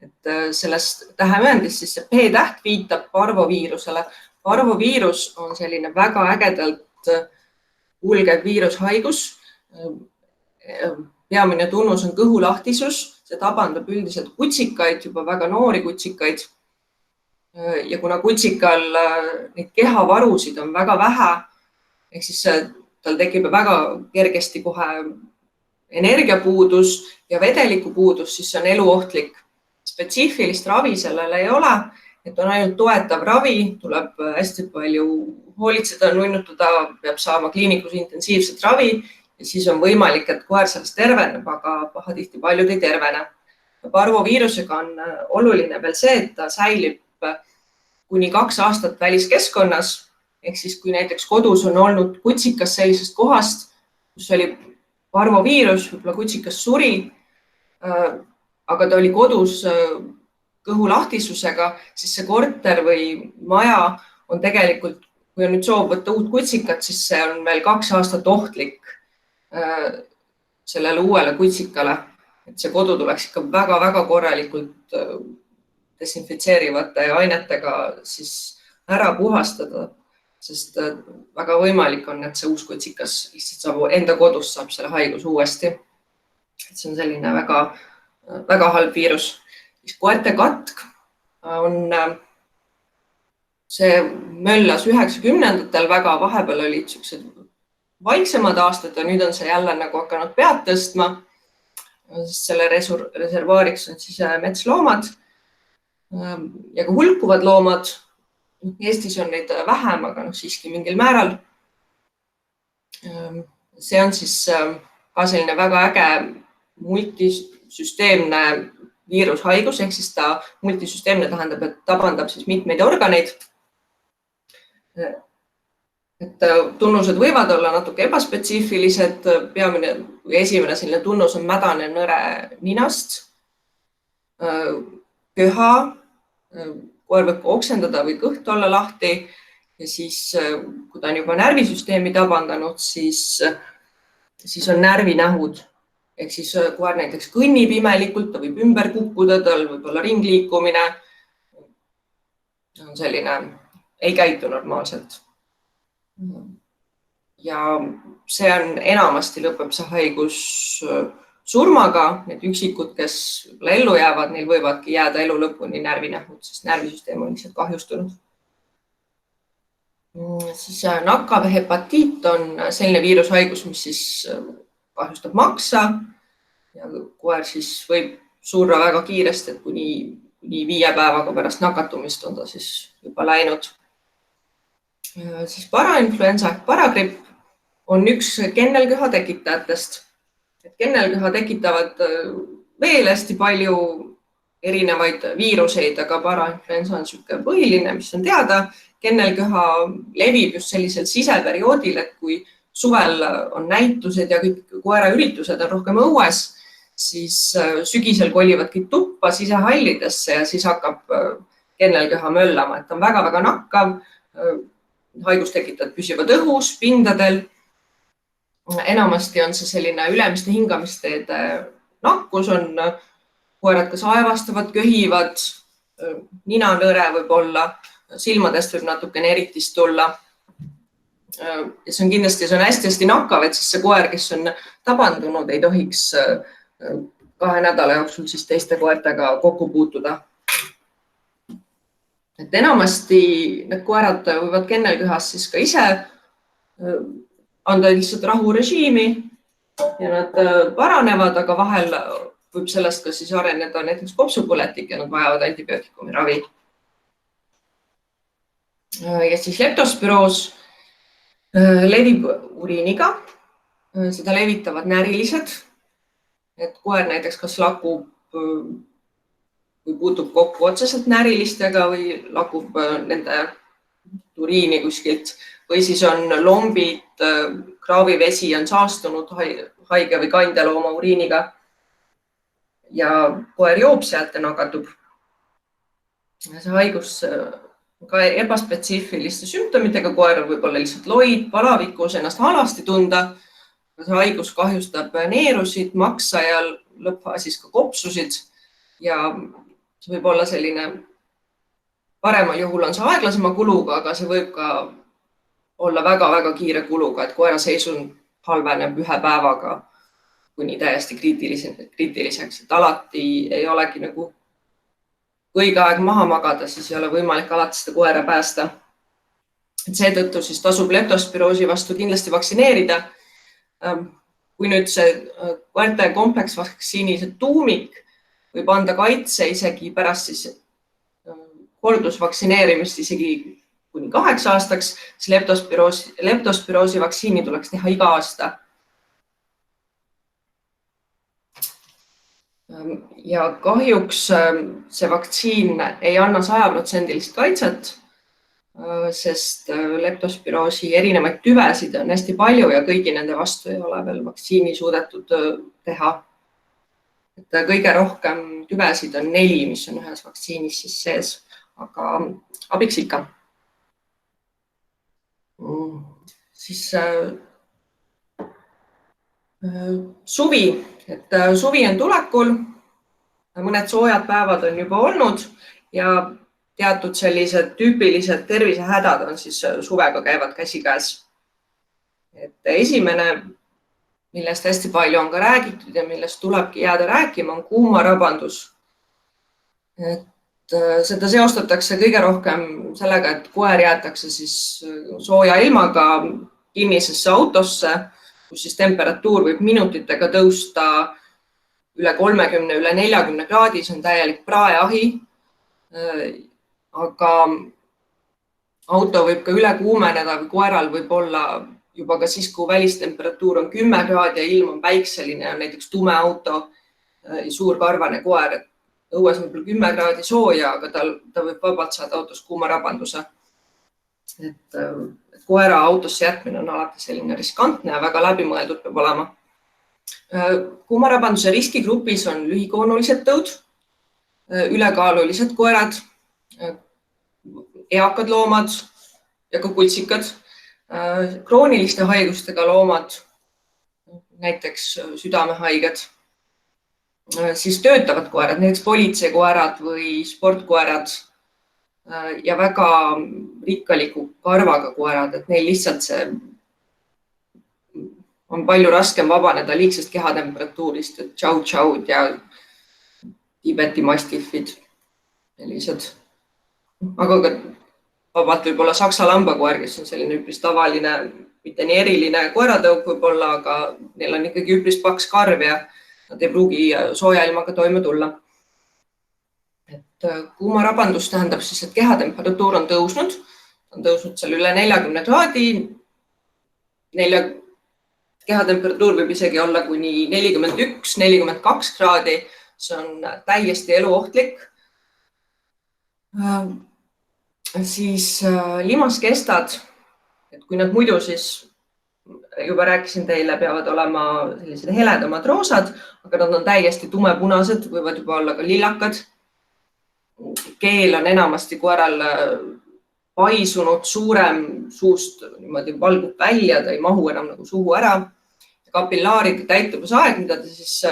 Et sellest täheühendist siis see P-täht viitab parvoviirusele. Parvoviirus on selline väga ägedalt kulgev viirushaigus. Peamine tunnus on kõhulahtisus. See tabandab üldiselt kutsikaid, juba väga noori kutsikaid. Ja kuna kutsikal neid kehavarusid on väga vähe, ehk siis tal tekib väga kergesti kohe energiapuudus ja vedelikupuudus, siis see on eluohtlik. Spetsiifilist ravi sellele ei ole, et on ainult toetav ravi, tuleb hästi palju hoolitseda, nunnutada, peab saama kliinikus intensiivset ravi ja siis on võimalik, et koer sellest terveneb, aga pahatihti paljud ei tervene. Parvoviirusega on oluline veel see, et ta säilib kuni 2 aastat väliskeskkonnas. Ehk siis, kui näiteks kodus on olnud kutsikas sellisest kohast, kus oli parvoviirus, võib-olla kutsikas suri, aga ta oli kodus kõhulahtisusega, siis see korter või maja on tegelikult, kui on nüüd soov võtta uut kutsikat, siis see on veel 2 aastat ohtlik sellele uuele kutsikale. Et see kodu tuleks ikka väga-väga korralikult desinfitseerivate ainetega siis ära puhastada. Sest väga võimalik on, et see uus kutsikas lihtsalt saab enda kodus saab selle haigus uuesti. Et see on selline väga, väga halb viirus. Koerte katk on, see möllas 90-ndatel väga, vahepeal olid sellised vaiksemad aastad ja nüüd on see jälle nagu hakanud pead tõstma. Selle reservaariks on siis metsloomad ja ka hulkuvad loomad. Eestis on neid vähem, aga siiski mingil määral. See on siis ka selline väga äge multisüsteemne viirushaigus, ehk siis ta multisüsteemne tähendab, et tabandab siis mitmeid organeid. Et tunnused võivad olla natuke ebaspetsiifilised. Peamine või esimene selline tunnus on mädane nõre ninast, köha, koer võib oksendada või kõht olla lahti ja siis, kui ta on juba närvisüsteemi tabandanud, siis on närvinähud. Ehk siis koer näiteks kõnnib imelikult, ta võib ümber kukkuda, tal võib olla ringliikumine. On selline, ei käitu normaalselt. Ja see on enamasti lõpeb see haigus surmaga. Need üksikud, kes ellu jäävad, neil võivadki jääda elu lõpuni närvinähud, sest närvisüsteem on lihtsalt kahjustunud. Siis nakkav hepatiit on selline viirushaigus, mis siis kahjustab maksa ja koer siis võib surra väga kiiresti, et kuni 5 päevaga pärast nakatumist on ta siis juba läinud. Siis parainfluenza ehk paragripp on üks kennelköha tekitajatest. Kennelköha tekitavad veel hästi palju erinevaid viiruseid, aga parainfluenza on niisugune põhiline, mis on teada. Kennelköha levib just sellisel siseperioodil, et kui suvel on näitused ja kõik koeraüritused on rohkem õues, siis sügisel kolivadki tuppa sisehallidesse ja siis hakkab kennelköha möllama, et on väga-väga nakkav. Haigustekitajad püsivad õhus, pindadel. Enamasti on see selline ülemiste hingamisteede nakkus, on koerad kas aevastavad, köhivad, ninanõre võib olla, silmadest võib natukene eritist tulla. Ja see on kindlasti hästi-hästi nakkav, et siis see koer, kes on tabandunud, ei tohiks 2 nädala jooksul siis teiste koertega kokku puutuda. Et enamasti need koerad võivad kennelköhas siis ka ise anda lihtsalt rahurežiimi ja nad paranevad, aga vahel võib sellest ka siis areneda näiteks kopsupõletik ja nad vajavad antibiootikumi ravi. Ja siis leptospiroos levib uriiniga, seda levitavad närilised, et koer näiteks kas lakub või puutub kokku otseselt närilistega või lakub nende uriini kuskilt või siis on lombid, kraavivesi on saastunud haige või kandelooma uriiniga ja koer joob sealt ja nakatub. See haigus ka ebaspetsiifiliste sümptomitega, koer võib olla lihtsalt loid, palavikus, ennast halvasti tunda. See haigus kahjustab neerusid, maksa ja lõppfaasis ka kopsusid ja see võib olla selline, paremal juhul on see aeglasema kuluga, aga see võib ka olla väga-väga kiire kuluga, et koera seisund halveneb 1 päevaga kuni täiesti kriitiliseks, et alati ei olegi nagu õige aeg maha magada, siis ei ole võimalik alati seda koera päästa. Seetõttu siis tasub leptospiroosi vastu kindlasti vaktsineerida. Kui nüüd see koerte kompleksvaktsiini tuumik võib anda kaitse isegi pärast siis kordusvaktsineerimist isegi kuni 8 aastaks, siis leptospiroosi vaktsiini tuleks teha iga aasta. Ja kahjuks see vaktsiin ei anna 100% kaitset, sest leptospiroosi erinevaid tüvesid on hästi palju ja kõigi nende vastu ei ole veel vaktsiini suudetud teha. Et kõige rohkem tüvesid on 4, mis on ühes vaktsiinis siis sees, aga abiks ikka. Siis suvi, et suvi on tulekul, mõned soojad päevad on juba olnud ja teatud sellised tüüpilised tervisehädad on siis suvega käivad käsikäes. Et esimene, millest hästi palju on ka räägitud ja millest tulebki jääda rääkima, on kuumarabandus. Et seda seostatakse kõige rohkem sellega, et koer jäetakse siis sooja ilmaga kinnisesse autosse, kus siis temperatuur võib minutitega tõusta üle 30, üle 40 kraadi, see on täielik praeahi. Aga auto võib ka üle kuumeneda või koeral võib olla juba ka siis, kui välistemperatuur on 10 kraadi ja ilm on päikseline ja näiteks tume auto ja suur karvane koer, et õues on 10 kraadi sooja, aga ta võib vabalt saada autos kuumarabanduse. Et koera autosse jätmine on alati selline riskantne ja väga läbimõeldud peab olema. Kuumarabanduse riskigrupis on lühikoonulised tõud, ülekaalulised koerad, eakad loomad ja ka kultsikad, krooniliste haigustega loomad, näiteks südamehaiged, siis töötavad koerad, näiteks politseikoerad või sportkoerad ja väga rikkaliku karvaga koerad, et neil lihtsalt see on palju raskem vabaneda liigsest kehatemperatuurist, et tšau-tšaud ja Tiibeti mastiffid, sellised. Aga ka vabalt võib olla saksa lambakoer, kes on selline üpris tavaline, mitte nii eriline koeratõuk võib olla, aga neil on ikkagi üpris paks karv ja nad ei pruugi sooja ilmaga toime tulla. Et kuumarabandus tähendab siis, et kehatemperatuur on tõusnud seal üle 40 kraadi. Kehatemperatuur võib isegi olla kuni 41-42 kraadi. See on täiesti eluohtlik. Siis limaskestad, et kui nad muidu siis, juba rääkisin teile, peavad olema sellised heledamad roosad, aga nad on täiesti tumepunased, võivad juba olla ka lillakad. Keel on enamasti koeral paisunud, suurem, suust niimoodi valgub välja, ta ei mahu enam nagu suhu ära. Kapillaaride täituvusaeg, mida ta siis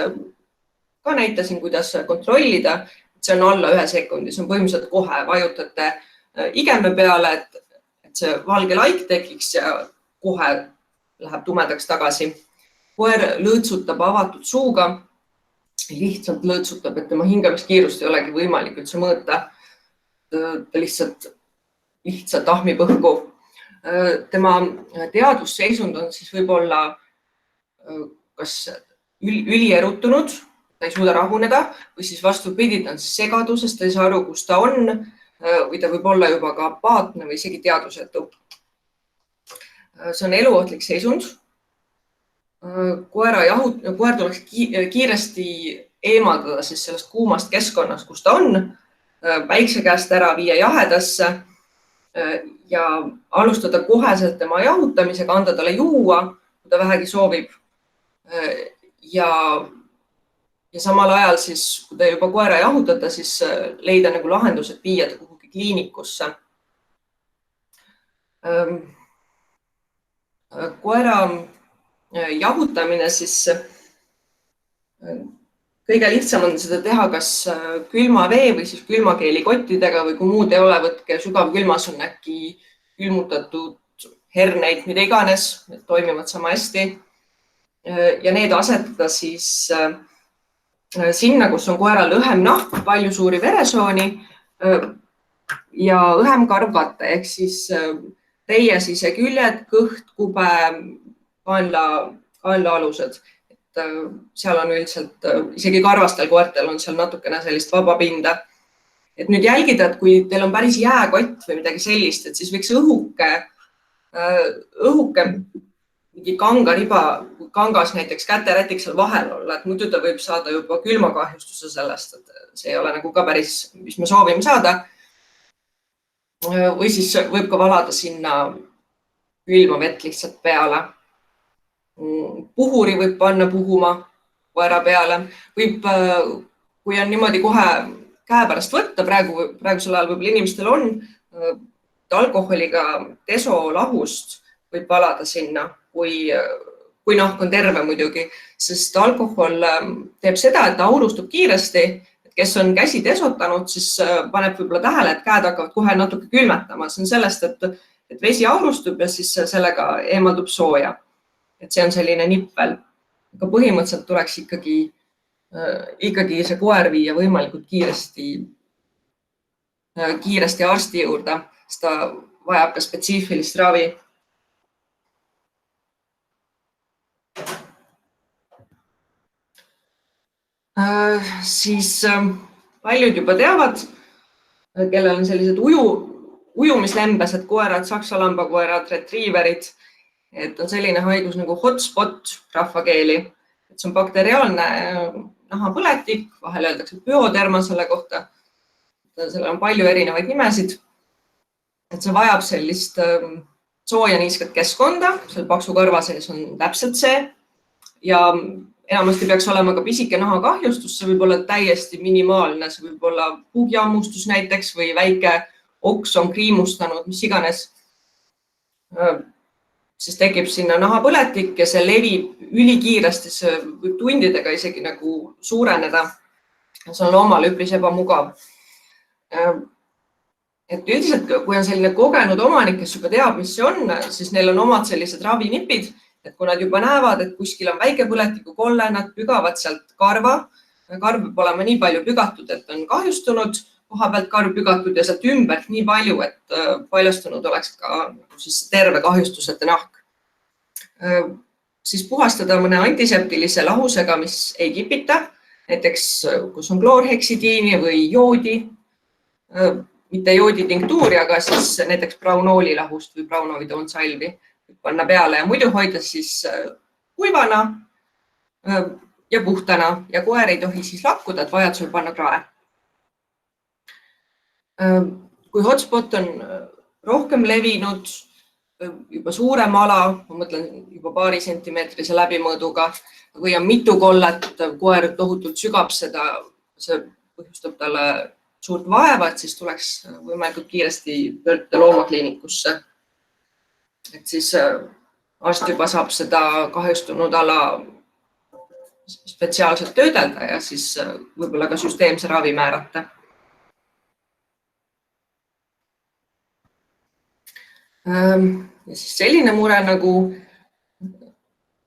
ka näitasin, kuidas kontrollida, et see on alla 1 sekundi, see on põhimõtteliselt kohe, vajutate igeme peale, et see valge laik tekiks ja kohe läheb tumedaks tagasi. Koer lõõtsutab avatud suuga, lihtsalt lõõtsutab, et tema hingamiskiirust ei olegi võimalik üldse mõõta. Ta lihtsalt ahmib õhku. Tema teadvusseisund on siis võib-olla kas ülierutunud, ta ei suuda rahuneda või siis vastupidi, ta on segaduses, ta ei saa aru, kus ta on või ta võib olla juba ka apaatne või isegi teadvusetu. See on eluohtlik seisund. Koer tuleks kiiresti eemaldada siis sellest kuumast keskkonnast, kus ta on, päikse käest ära viia jahedasse ja alustada koheselt tema jahutamisega, anda talle juua, kui ta vähegi soovib. Ja samal ajal siis, kui te juba koera jahutada, siis leida nagu lahendus, et viia ta kuhugi kliinikusse. Koera jahutamine siis kõige lihtsam on seda teha kas külma vee või siis külmakeelikottidega või kui muud ei ole, võtke sügavkülmas on äkki külmutatud herneid, mida iganes, need toimivad sama hästi. Ja need asetada siis sinna, kus on koeral õhem nahk, palju suuri veresooni ja õhem karvkatte, ehk siis teie siseküljed, kõht, kube, kaenlaalused. Seal on üldiselt, isegi karvastel koertel on seal natukene sellist vaba pinda. Et nüüd jälgida, et kui teil on päris jääkott või midagi sellist, et siis võiks õhuke mingi kangas näiteks käterätik seal vahel olla, et muidu ta võib saada juba külmakahjustuse sellest, et see ei ole nagu ka päris, mis me soovime saada. Või siis võib ka valada sinna külma vett lihtsalt peale. Puhuri võib panna puhuma koera peale. Kui on niimoodi kohe käe pärast võtta, praegusel ajal võib-olla inimestel on, alkoholiga desolahust võib valada sinna, kui nahk on terve muidugi, sest alkohol teeb seda, et ta aurustub kiiresti. Kes on käsi desotanud, siis paneb võib-olla tähele, et käed hakkavad kohe natuke külmetama. See on sellest, et vesi aurustub ja siis sellega eemaldub sooja. Et see on selline nippel. Aga põhimõtteliselt tuleks ikkagi see koer viia võimalikult kiiresti arsti juurde, sest ta vajab ka spetsiifilist ravi. Siis paljud juba teavad, kellel on sellised ujumislembesed koerad, saksa lambakoerad, retriiverid, et on selline haigus nagu hotspot rahvakeeli. Et see on bakteriaalne nahapõletik, vahel öeldakse pyoderma selle kohta. Sellel on palju erinevaid nimesid. Et see vajab sellist sooja niiskat keskkonda, seal paksu karva sees on täpselt see ja enamasti peaks olema ka pisike nahakahjustus, see võib olla täiesti minimaalne, see võib olla puugiammustus näiteks või väike oks on kriimustanud, mis iganes. Siis tekib sinna nahapõletik ja see levib ülikiiresti, see võib tundidega isegi nagu suureneda. See on loomale üpris ebamugav. Et üldiselt, kui on selline kogenud omanik, kes juba teab, mis see on, siis neil on omad sellised ravinipid, et kui nad juba näevad, et kuskil on väike põletiku kolle, nad pügavad sealt karva. Karv peab olema nii palju pügatud, et on kahjustunud, koha pealt karv pügatud ja sealt ümbert nii palju, et paljastunud oleks ka siis terve kahjustusete nahk. Siis puhastada mõne antiseptilise lahusega, mis ei kipita, näiteks kus on kloorheksidiini või joodi, mitte jooditinktuuri, aga siis näiteks braunooli lahust või braunoidoonsalvi panna peale ja muidu hoida siis kuivana ja puhtana ja koer ei tohi siis lakkuda, et vajadusel panna krae. Kui hotspot on rohkem levinud, juba suurem ala, ma mõtlen juba paari sentimeetrise läbimõõduga või on mitu kollet, koer tohutult sügab seda, see põhjustab talle suurt vaeva, et siis tuleks võimalikult kiiresti pöörduda loomakliinikusse. Et siis arst juba saab seda kahjustunud ala spetsiaalselt töödelda ja siis võib-olla ka süsteemse ravi määrata. Ja siis selline mure nagu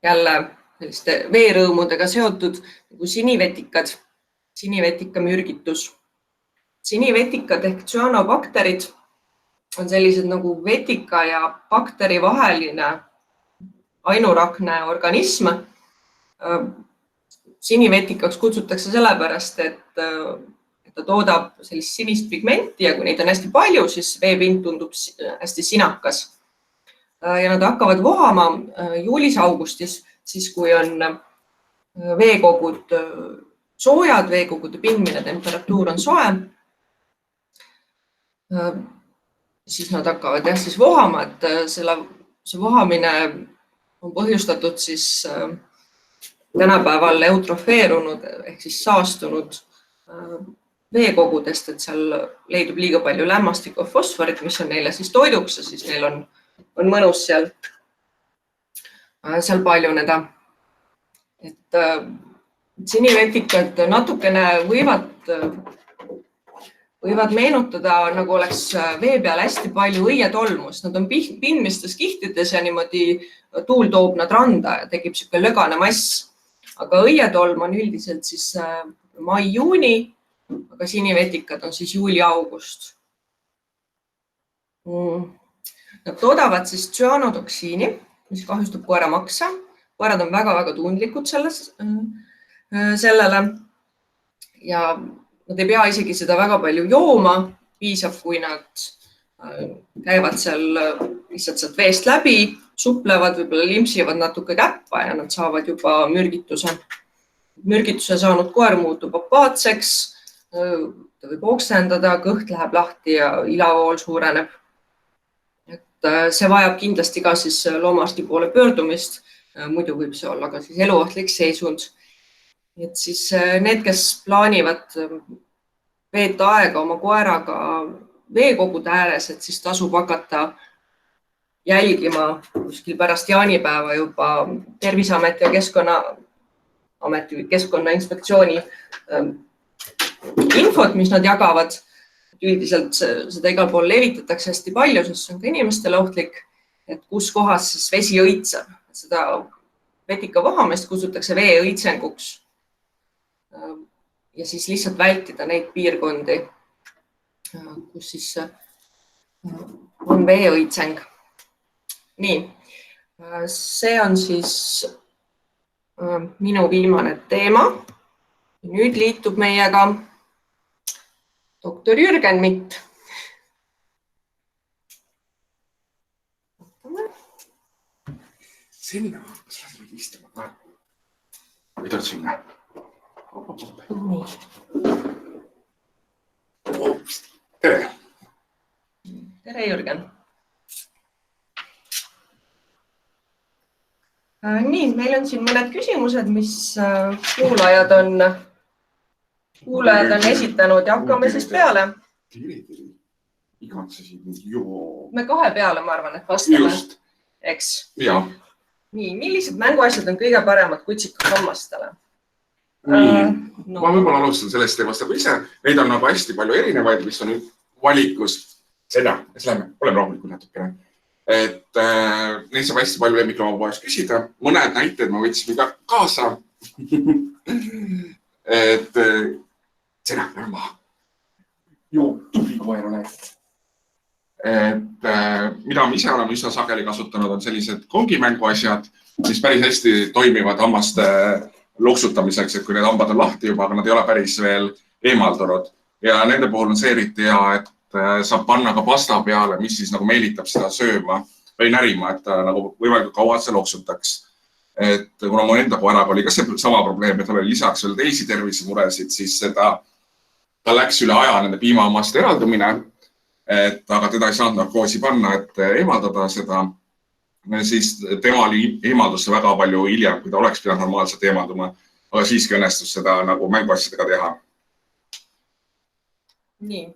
jälle selliste veerõõmudega seotud nagu sinivetikad, sinivetika mürgitus. Sinivetikad ehk tsüanobakterid on sellised nagu vetika ja bakteri vaheline ainurakne organism. Sinivetikaks kutsutakse sellepärast, et ta toodab sellist sinist pigmenti ja kui neid on hästi palju, siis veepind tundub hästi sinakas. Ja nad hakkavad vohama juulis-augustis, siis kui on veekogud soojad, veekogude pindmine temperatuur on soe. Siis nad hakkavad siis vohama, et see vohamine on põhjustatud siis tänapäeval eutrofeerunud ehk siis saastunud veekogudest, et seal leidub liiga palju lämmastikku ja fosforit, mis on neile siis toiduks ja siis neil on mõnus seal paljuneda. Et sinivetikad natukene võivad meenutada, nagu oleks vee peal hästi palju õietolmus. Nad on pindmistes kihtides ja niimoodi tuul toob nad randa ja tekib siuke lögane mass. Aga õietolm on üldiselt siis mai-juuni, aga sinivetikad on siis juuli-august. Nad toodavad siis tsüanotoksiini, mis kahjustab koera maksa. Koerad on väga-väga tundlikud sellele ja nad ei pea isegi seda väga palju jooma, piisab, kui nad käivad seal lihtsalt sealt veest läbi, suplevad, võib-olla limpsivad natuke käppa ja nad saavad juba mürgituse. Mürgituse saanud koer muutub apaatseks, ta võib oksendada, kõht läheb lahti ja ilavool suureneb. Et see vajab kindlasti ka siis loomaarsti poole pöördumist, muidu võib see olla ka siis eluohtlik seisund. Et siis need, kes plaanivad veeta aega oma koeraga veekogude ääres, et siis tasub hakata jälgima kuskil pärast jaanipäeva juba Terviseameti ja Keskkonnaameti või Keskkonnainspektsiooni infot, mis nad jagavad. Üldiselt seda igal pool levitatakse hästi palju, sest see on ka inimestele ohtlik, et kus kohas siis vesi õitseb. Seda vetika vohamist kutsutakse vee õitsenguks. Ja siis lihtsalt vältida neid piirkondi, kus siis on vee õitseng. Nii, see on siis minu viimane teema Nüüd liitub meiega doktor Jürgen Mitt. Sinna, kas lähed istuma ka? Või tuled sinna? Tere! Tere, Jürgen! Nii, meil on siin mõned küsimused, mis kuulajad on esitanud ja hakkame siis peale. Me kahe peale, ma arvan, et vastame. Eks? Ja. Nii, millised mänguasjad on kõige paremad kutsika hammastele? Ma võib-olla alustan sellest teemast nagu ise. Neid on nagu hästi palju erinevaid, mis on valikus. Seda, lähme, oleme rahulikult natukene. Et neid saab hästi palju lemmikloomapoes küsida. Mõned näited ma võtsime ka kaasa. Et seda, lähme maha. Joo, tubli koer ole. Et mida ma ise olen üsna sageli kasutanud, on sellised kongimänguasjad, mis päris hästi toimivad hammaste loksutamiseks, et kui need hambad on lahti juba, aga nad ei ole päris veel eemaldunud. Ja nende puhul on see eriti hea, et saab panna ka pasta peale, mis siis nagu meelitab seda sööma või närima, et ta nagu võimalikult kaua see loksutaks. Et kuna mu enda koeraga oli ka see sama probleem, et tal oli lisaks veel teisi tervisemuresid, siis ta läks üle aja nende piimahammaste eraldumine, aga teda ei saanud narkoosi panna, et eemaldada seda. Siis tema oli eemaldusse väga palju hiljem, kui ta oleks pidanud normaalselt eemalduma, aga siiski õnnestus seda nagu mänguasjadega teha. Nii.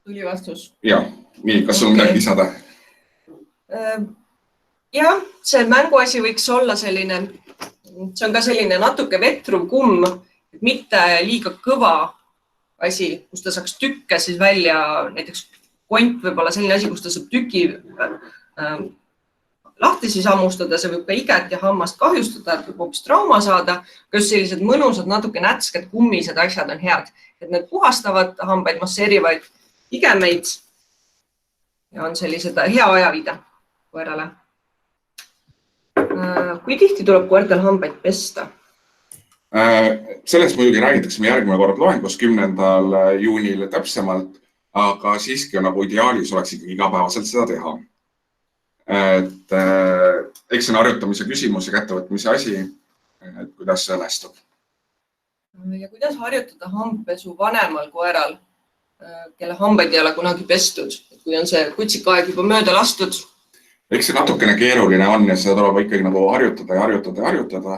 Tuli vastus. Ja, nii, kas sul midagi lisada? Jah, see mänguasi võiks olla selline, see on ka selline natuke vetruv kumm, et mitte liiga kõva asi, kus ta saaks tükke siis välja, näiteks kont võib-olla selline asi, kus ta saab tüki lahti siis hammustada, see võib ka iget ja hammast kahjustada, et võib hoopis trauma saada, kus sellised mõnusad, natuke nätsked, kummised asjad on head, et need puhastavad hambaid, masseerivaid igemeid ja on sellised hea ajaviide koerale. Kui tihti tuleb koertel hambaid pesta? Sellest muidugi räägitakse me järgmine kord loengus 10. juunil täpsemalt, aga siiski on nagu ideaalis oleks ikkagi igapäevaselt seda teha. Et eks see on harjutamise küsimus ja kättevõtmise asi, et kuidas see õnnestub. Ja kuidas harjutada hambapesu vanemal koeral, kelle hambaid ei ole kunagi pestud, kui on see kutsikaeg juba mööda lastud? Eks see natukene keeruline on ja seda tuleb ikkagi nagu harjutada.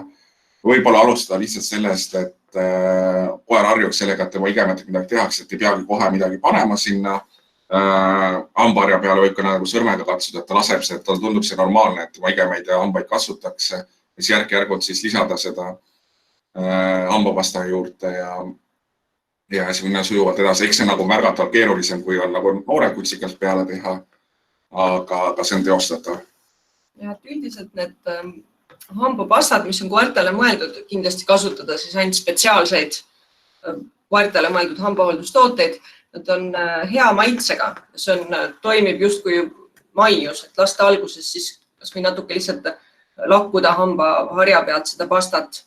Võib-olla alustada lihtsalt sellest, et koer harjuks sellega, et tema igemetega midagi tehakse, et ei peagi kohe midagi panema sinna. Hambaharja peale võib ka nagu sõrmega katsuda, et ta laseb see, et tal tundub see normaalne, et tema igemeid ja hambaid kasvutakse. Siis järk-järgult siis lisada seda hambapasta juurde ja siis minna sujuvalt edasi. Eks see nagu märgatavalt keerulisem, kui on nagu noore kutsikalt peale teha, aga see on teostatav. Ja üldiselt need hambapastad, mis on koertele mõeldud, kindlasti kasutada siis ainult spetsiaalseid koertele mõeldud hambahooldustooteid. Nad on hea maitsega, see toimib just kui maius, et lasta alguses siis kas või natuke lihtsalt lakkuda hambaharja pealt seda pastat.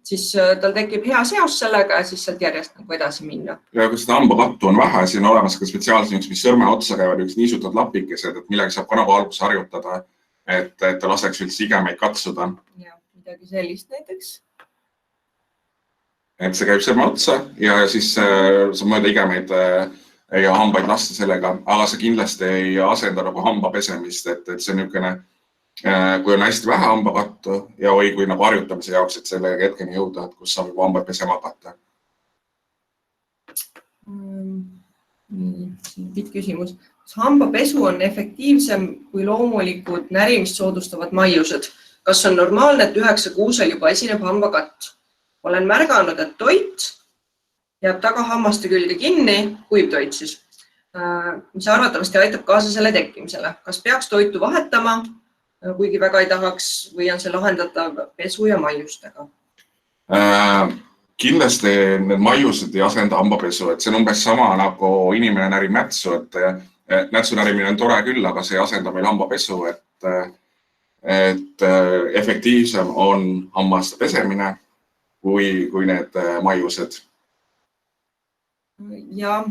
Siis tal tekib hea seos sellega ja siis sealt järjest nagu edasi minna. Ja kui seda hambakattu on vähe, siin on olemas ka spetsiaalselt, mis sõrme otsa käivad üks niisutad lapikesed, et millega saab ka nagu alguses harjutada, et ta laseks üldse igemeid katsuda. Ja midagi sellist näiteks. Et see käib sõrme otsa ja siis saab mööda igemeid ja hambaid lasta sellega, aga see kindlasti ei asenda nagu hamba pesemist, et see on niisugune kui on hästi vähe hambakattu ja või kui nagu harjutamise jaoks, et selle hetkeni jõuda, et kus saab juba hambaid pesema hakata. Pikk küsimus. Kas hambapesu on efektiivsem kui loomulikud närimist soodustavad maiused? Kas on normaalne, et 9 kuusel juba esineb hambakatt? Olen märganud, et toit jääb taga hammaste külge kinni, kuiv toit siis, mis arvatavasti aitab kaasa selle tekkimisele. Kas peaks toitu vahetama? Kuigi väga ei tahaks või on see lahendatav pesu ja maiustega? Kindlasti need maiused ei asenda hambapesu, et see on umbes sama nagu inimene närib nätsu, et nätsu närimine on tore küll, aga see ei asenda meil hambapesu, et efektiivsem on hammaste pesemine kui need maiused. Ja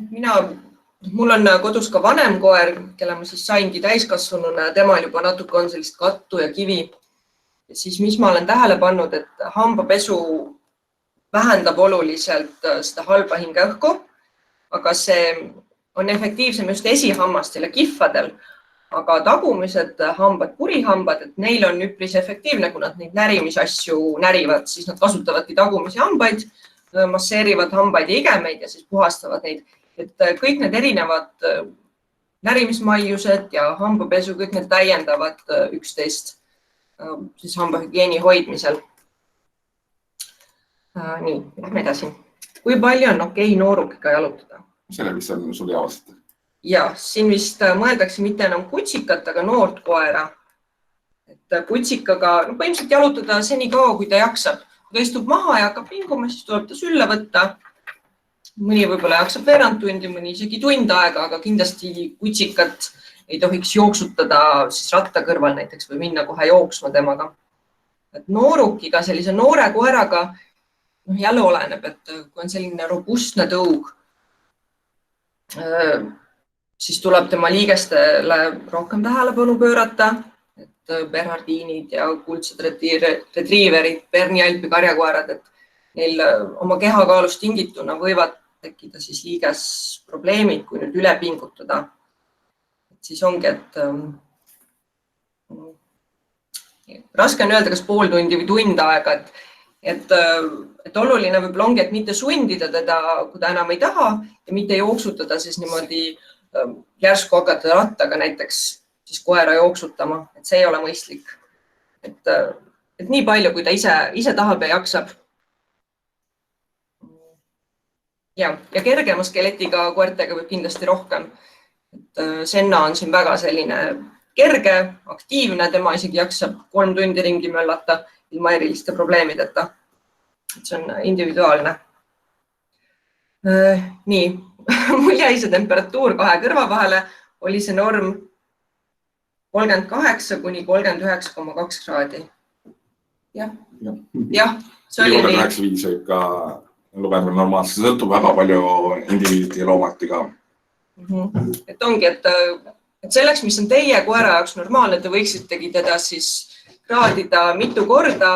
mul on kodus ka vanem koer, kelle ma siis saingi täiskasvanuna ja temal juba natuke on sellist kattu ja kivi. Ja siis mis ma olen tähele pannud, et hambapesu vähendab oluliselt seda halba hingeõhku, aga see on efektiivsem just esihammastel ja kihvadel. Aga tagumised hambad, purihambad, et neil on üpris efektiivne, kui nad neid närimisasju närivad, siis nad kasutavadki tagumisi hambaid, masseerivad hambaid ja igemeid ja siis puhastavad neid. Et kõik need erinevad närimismaiused ja hambapesu, kõik need täiendavad üksteist siis hambahügieeni hoidmisel. Nii, lähme edasi. Kui palju on okei noorukiga jalutada? Selle vist on sul javastada. Ja, siin vist mõeldakse mitte enam kutsikat, aga noort koera. Et kutsikaga põhimõtteliselt jalutada seni kaua, kui ta jaksab. Kui ta istub maha ja hakkab pinguma, siis tuleb ta sülle võtta. Mõni võib-olla jaksab veerand tundi, mõni isegi tund aega, aga kindlasti kutsikat ei tohiks jooksutada siis ratta kõrval näiteks või minna kohe jooksma temaga. Et noorukiga, sellise noore koeraga jälle oleneb, et kui on selline robustne tõug, siis tuleb tema liigestele rohkem tähelepanu pöörata, et bernardiinid ja kuldsed retriiverid, Berni Alpi karjakoerad, et neil oma kehakaalust tingituna võivad tekkida siis liiges probleemid, kui nüüd üle pingutada. Siis ongi, et raske on öelda, kas pool tundi või tund aega, et oluline võib-olla ongi, et mitte sundida teda, kui ta enam ei taha ja mitte jooksutada siis niimoodi järsku hakata rattaga näiteks siis koera jooksutama, et see ei ole mõistlik. Et nii palju, kui ta ise tahab ja jaksab. Ja kergema skeletiga koertega võib kindlasti rohkem. Senna on siin väga selline kerge, aktiivne, tema isegi jaksab 3 tundi ringi möllata ilma eriliste probleemideta. See on individuaalne. Nii, mul jäi see temperatuur 2 kõrva vahele, oli see norm 38 kuni 39,2 kraadi. Jah, see oli nii. 39,5 võib ka lugeda normaalselt, see sõltub väga palju indiviiditi ja loomati ka. Et ongi, et selleks, mis on teie koera jaoks normaalne, te võiksitegi teda siis kraadida mitu korda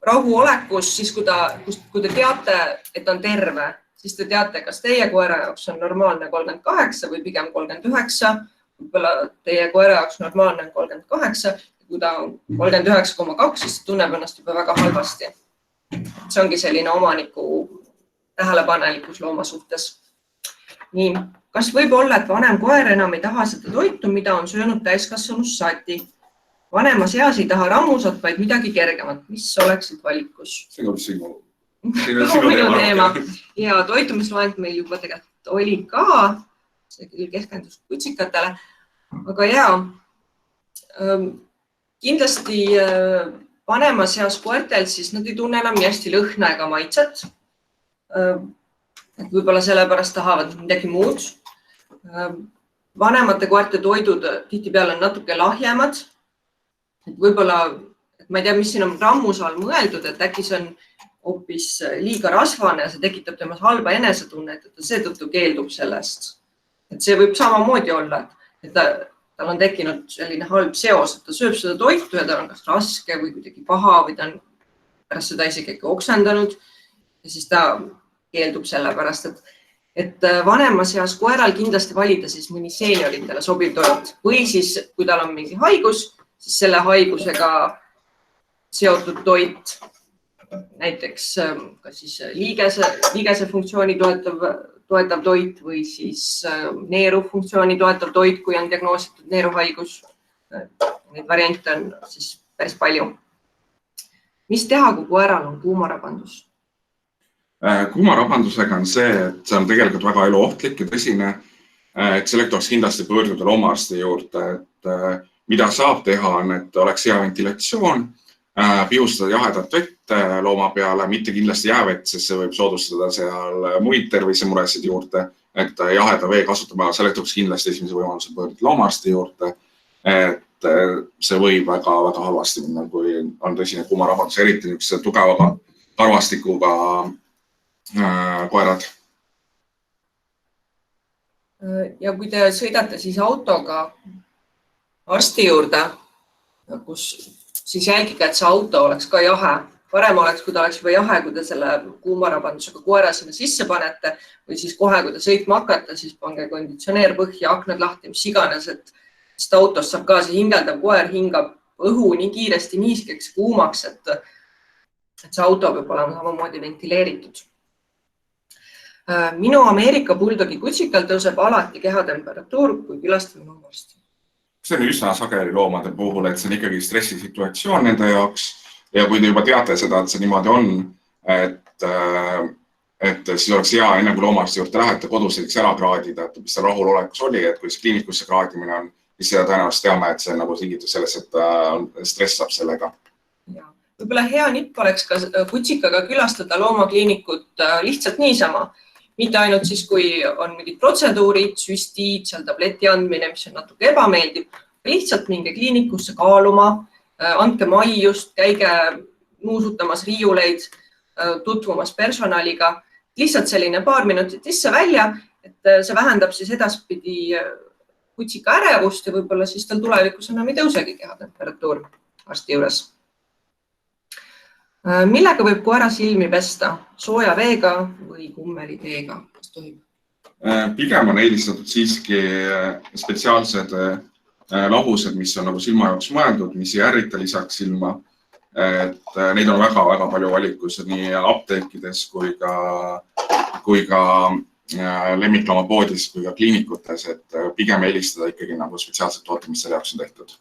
rahuolekus, siis kui te teate, et on terve, siis te teate, kas teie koera jaoks on normaalne 38 või pigem 39. Võib-olla teie koera jaoks normaalne on 38. Kui ta on 39,2, siis tunneb ennast juba väga halvasti. See ongi selline omaniku tähelepanelikkus looma suhtes. Nii, kas võib olla, et vanem koer enam ei taha seda toitu, mida on söönud täiskasvanus saati? Vanemas eas ei taha rammusat, vaid midagi kergemat. Mis oleksid valikus? See on sinu teema. Ja toitumisloend meil juba tegelikult oli ka. See küll keskendus kutsikatele. Aga kindlasti vanemas eas koertel, siis nad ei tunne enam nii hästi lõhna ega maitset. Võib-olla sellepärast tahavad midagi muud. Vanemate koerte toidud tihtipeale on natuke lahjemad. Võib-olla, ma ei tea, mis siin on rammus all mõeldud, et äkki see on hoopis liiga rasvane ja see tekitab temas halba enesetunnet, et ta seetõttu keeldub sellest. Et see võib samamoodi olla, et tal on tekkinud selline halb seos, et ta sööb seda toitu ja tal on kas raske või kuidagi paha või ta on pärast seda isegi oksendanud ja siis ta keeldub selle pärast, et vanemas eas koeral kindlasti valida siis mõni seenioritele sobiv toit või siis, kui tal on mingi haigus, siis selle haigusega seotud toit, näiteks kas siis liigese funktsiooni toetav toit või siis neerufunktsiooni toetav toit, kui on diagnoositud neeruhaigus. Neid variante on siis päris palju. Mis teha, kui koeral on kuumarabandus? Kuumarabandusega on see, et see on tegelikult väga eluohtlik ja tõsine, et selleks tuleks kindlasti pöörduda loomaarsti juurde, et mida saab teha on, et oleks hea ventilatsioon, pihustada jahedat vett looma peale, mitte kindlasti jäävett, sest see võib soodustada seal muid tervisemuresid juurde, et jaheda vee kasutada, selleks tuleks kindlasti esimese võimaluse pöörduda loomaarsti juurde, et see võib väga halvasti minna, kui on tõsine kuumarabandus, eriti niisuguse tugeva karvastikuga koerad. Ja kui te sõidate siis autoga arsti juurde, kus siis jälgige, et see auto oleks ka jahe. Parem oleks, kui ta oleks juba jahe, kui te selle kuumarabandusega koera sinna sisse panete või siis kohe, kui te sõitma hakata, siis pange konditsioneer põhja, aknad lahti, mis iganes, et seda autost saab ka see hingeldav koer hingab õhu nii kiiresti niiskeks kuumaks, et see auto peab olema samamoodi ventileeritud. Minu Ameerika Bulldogi kutsikal tõuseb alati kehatemperatuur, kui külastame loomarsti. See on üsna sageli loomade puhul, et see on ikkagi stressisituatsioon nende jaoks ja kui te juba teate seda, et see niimoodi on, et siis oleks hea enne kui loomarsti juurde lähete koduseks ära kraadida, et mis see rahulolekus oli, et kui see kliinikusse kraadimine on, siis seda tõenäoliselt teame, et see on nagu tingitud selles, et stressab sellega. Võib-olla hea nipp oleks ka kutsikaga külastada loomakliinikut lihtsalt niisama. Mitte ainult siis, kui on mingid protseduurid, süstid, seal tableti andmine, mis on natuke ebameeldiv, lihtsalt minge kliinikusse kaaluma, andke maiust, käige nuusutamas riiuleid, tutvumas personaliga. Lihtsalt selline paar minutit sisse välja, et see vähendab siis edaspidi kutsika ärevust ja võib-olla siis tal tulevikus enam ei tõusegi kehatemperatuur arsti juures. Millega võib koera silmi pesta? Sooja veega või kummeliteega? Kas tohib? Pigem on eelistatud siiski spetsiaalsed lahused, mis on nagu silma jaoks mõeldud, mis ei ärrita lisaks silma. Et neid on väga-väga palju valikus nii apteekides kui ka lemmikloomapoodis kui ka kliinikutes, et pigem eelistada ikkagi nagu spetsiaalset toote, mis selle jaoks on tehtud.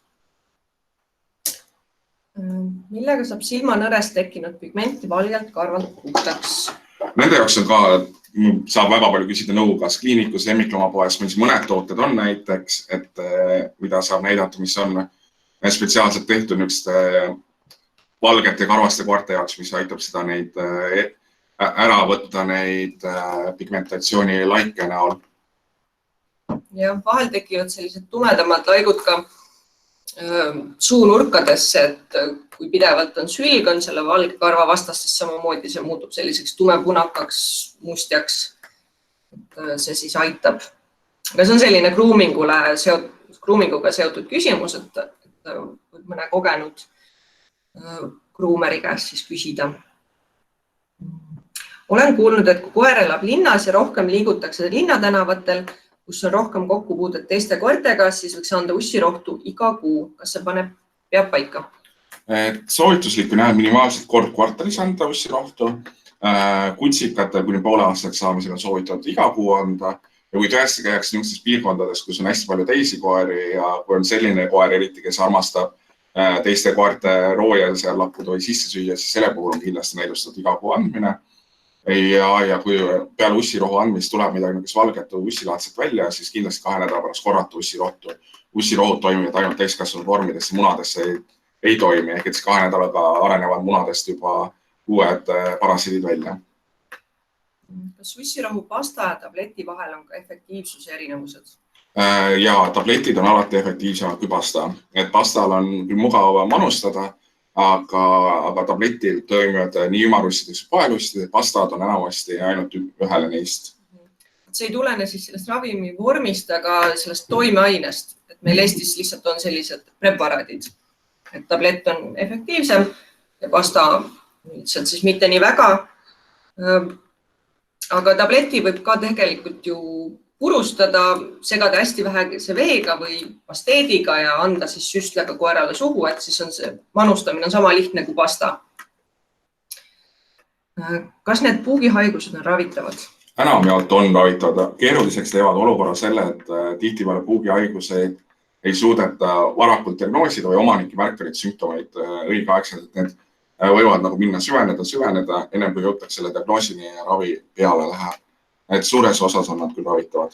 Millega saab silmanõrest tekkinud pigmenti valgelt karvalt puhtaks? Nende jaoks on ka, saab väga palju küsida nõu, kas kliinikus, lemmikloomapoes, mis mõned tooted on näiteks, et mida saab näidata, mis on spetsiaalselt tehtud niisuguste valgete karvaste koerte jaoks, mis aitab seda neid ära võtta neid pigmentatsiooni laike näol. Ja vahel tekivad sellised tumedamad laigud ka suunurkadesse, et kui pidevalt on sülg, on selle valge karva vastas, siis samamoodi see muutub selliseks tumepunakaks, mustjaks. See siis aitab. Aga see on selline groominguga seotud küsimus, et võib mõne kogenud gruumeri käest siis küsida. Olen kuulnud, et kui koer elab linnas ja rohkem liigutakse linnatänavatel, kus on rohkem kokkupuudet teiste koertega, siis võiks anda ussirohtu iga kuu. Kas see peab paika? Soovituslik on minimaalselt kord kvartalis anda ussirohtu. Kutsikate kuni pooleaastaks saamisel on soovitatud iga kuu anda. Ja kui tõesti käiakse niisugustes piirkondades, kus on hästi palju teisi koeri ja kui on selline koer eriti, kes armastab teiste koerte rooja seal lappuda või sisse süüa, siis selle puhul on kindlasti näidustatud iga kuu andmine. Ja kui peale ussirohu andmist tuleb midagi valget või ussilaadset välja, siis kindlasti 2 nädala pärast korrata ussirohtu. Ussirohud toimivad ainult täiskasvanud vormidesse, munadesse ei toimi, ehk et 2 nädalaga arenevad munadest juba uued parasiidid välja. Kas ussirohu pasta ja tableti vahel on ka efektiivsuse erinevused? Ja tabletid on alati efektiivsemad kui pasta. Et pastal on küll mugav manustada, aga tabletil toimivad nii ümarustideks kui paelustid, pastad on enamasti ainult ühele neist. See ei tulene siis sellest ravimi vormist, aga sellest toimeainest. Et meil Eestis lihtsalt on sellised preparaadid. Et tablett on efektiivsem ja pasta lihtsalt siis mitte nii väga. Aga tableti võib ka tegelikult ju purustada, segada hästi vähese veega või pasteediga ja anda siis süstlega koerale suhu, et siis on see manustamine on sama lihtne kui pasta. Kas need puugihaigused on ravitavad? Enamjaolt on ravitavad. Keeruliseks teevad olukorra selle, et tihtipeale puugihaiguseid ei suudeta varakult diagnoosida või omaniki märka neid sümptomeid õigeaegselt, et need võivad nagu minna süveneda, enne kui jõutakse selle diagnoosini ja ravi peale läheb. Et suures osas on nad küll ravitavad.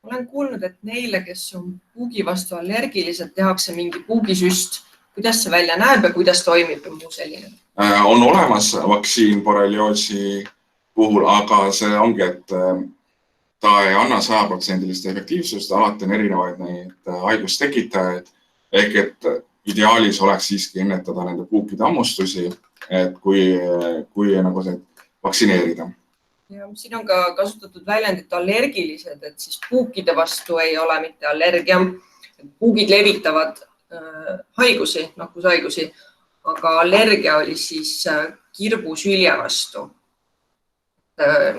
Olen kuulnud, et neile, kes on puugi vastu allergilised, tehakse mingi puugisüst. Kuidas see välja näeb ja kuidas toimib muu selline? On olemas vaktsiin borrelioosi puhul, aga see ongi, et ta ei anna 100% efektiivsust, alati on erinevaid neid haigustekitajaid, ehk et ideaalis oleks siiski ennetada nende puukide ammustusi, et kui nagu see vaktsineerida. Ja siin on ka kasutatud väljendit allergilised, et siis puukide vastu ei ole mitte allergia. Puugid levitavad haigusi, nakkushaigusi, aga allergia oli siis kirbusülje vastu.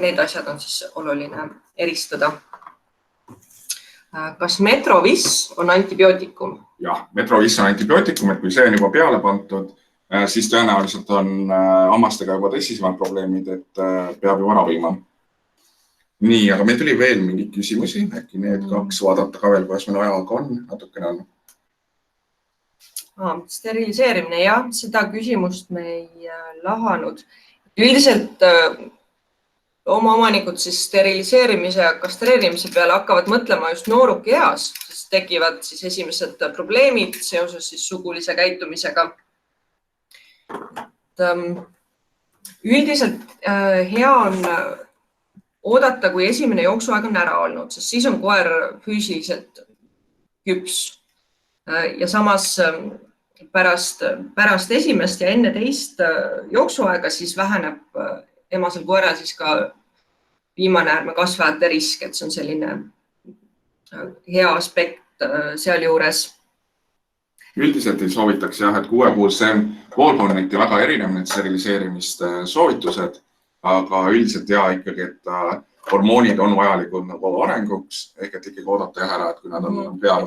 Need asjad on siis oluline eristada. Kas Metrovis on antibiootikum? Jah, Metrovis on antibiootikum, et kui see on juba peale pandud, siis tõenäoliselt on hammastega juba tõsisemad probleemid, et peab juba ravima. Nii, aga meil tuli veel mingi küsimusi, äkki need kaks vaadata ka veel, kuidas meil ajaga on, natukene on. Steriliseerimine, jah, seda küsimust me ei lahanud. Üldiselt oma omanikud siis steriliseerimise ja kastreerimise peale hakkavad mõtlema just nooruki eas, sest tekivad siis esimesed probleemid seoses siis sugulise käitumisega. Üldiselt hea on oodata, kui esimene jooksuaeg on ära olnud, sest siis on koer füüsiliselt küps. Ja samas pärast esimest ja enne teist jooksuaega siis väheneb emasel koeral siis ka piimanäärme kasvajate risk, et see on selline hea aspekt seal juures. Üldiselt ei soovitaks jah, et 6 kuul see on poolkonniti väga erinev need steriliseerimiste soovitused, aga üldiselt ikkagi, et hormoonid on vajalikud nagu arenguks, ehk et ikkagi oodata ära, et kui nad on peale.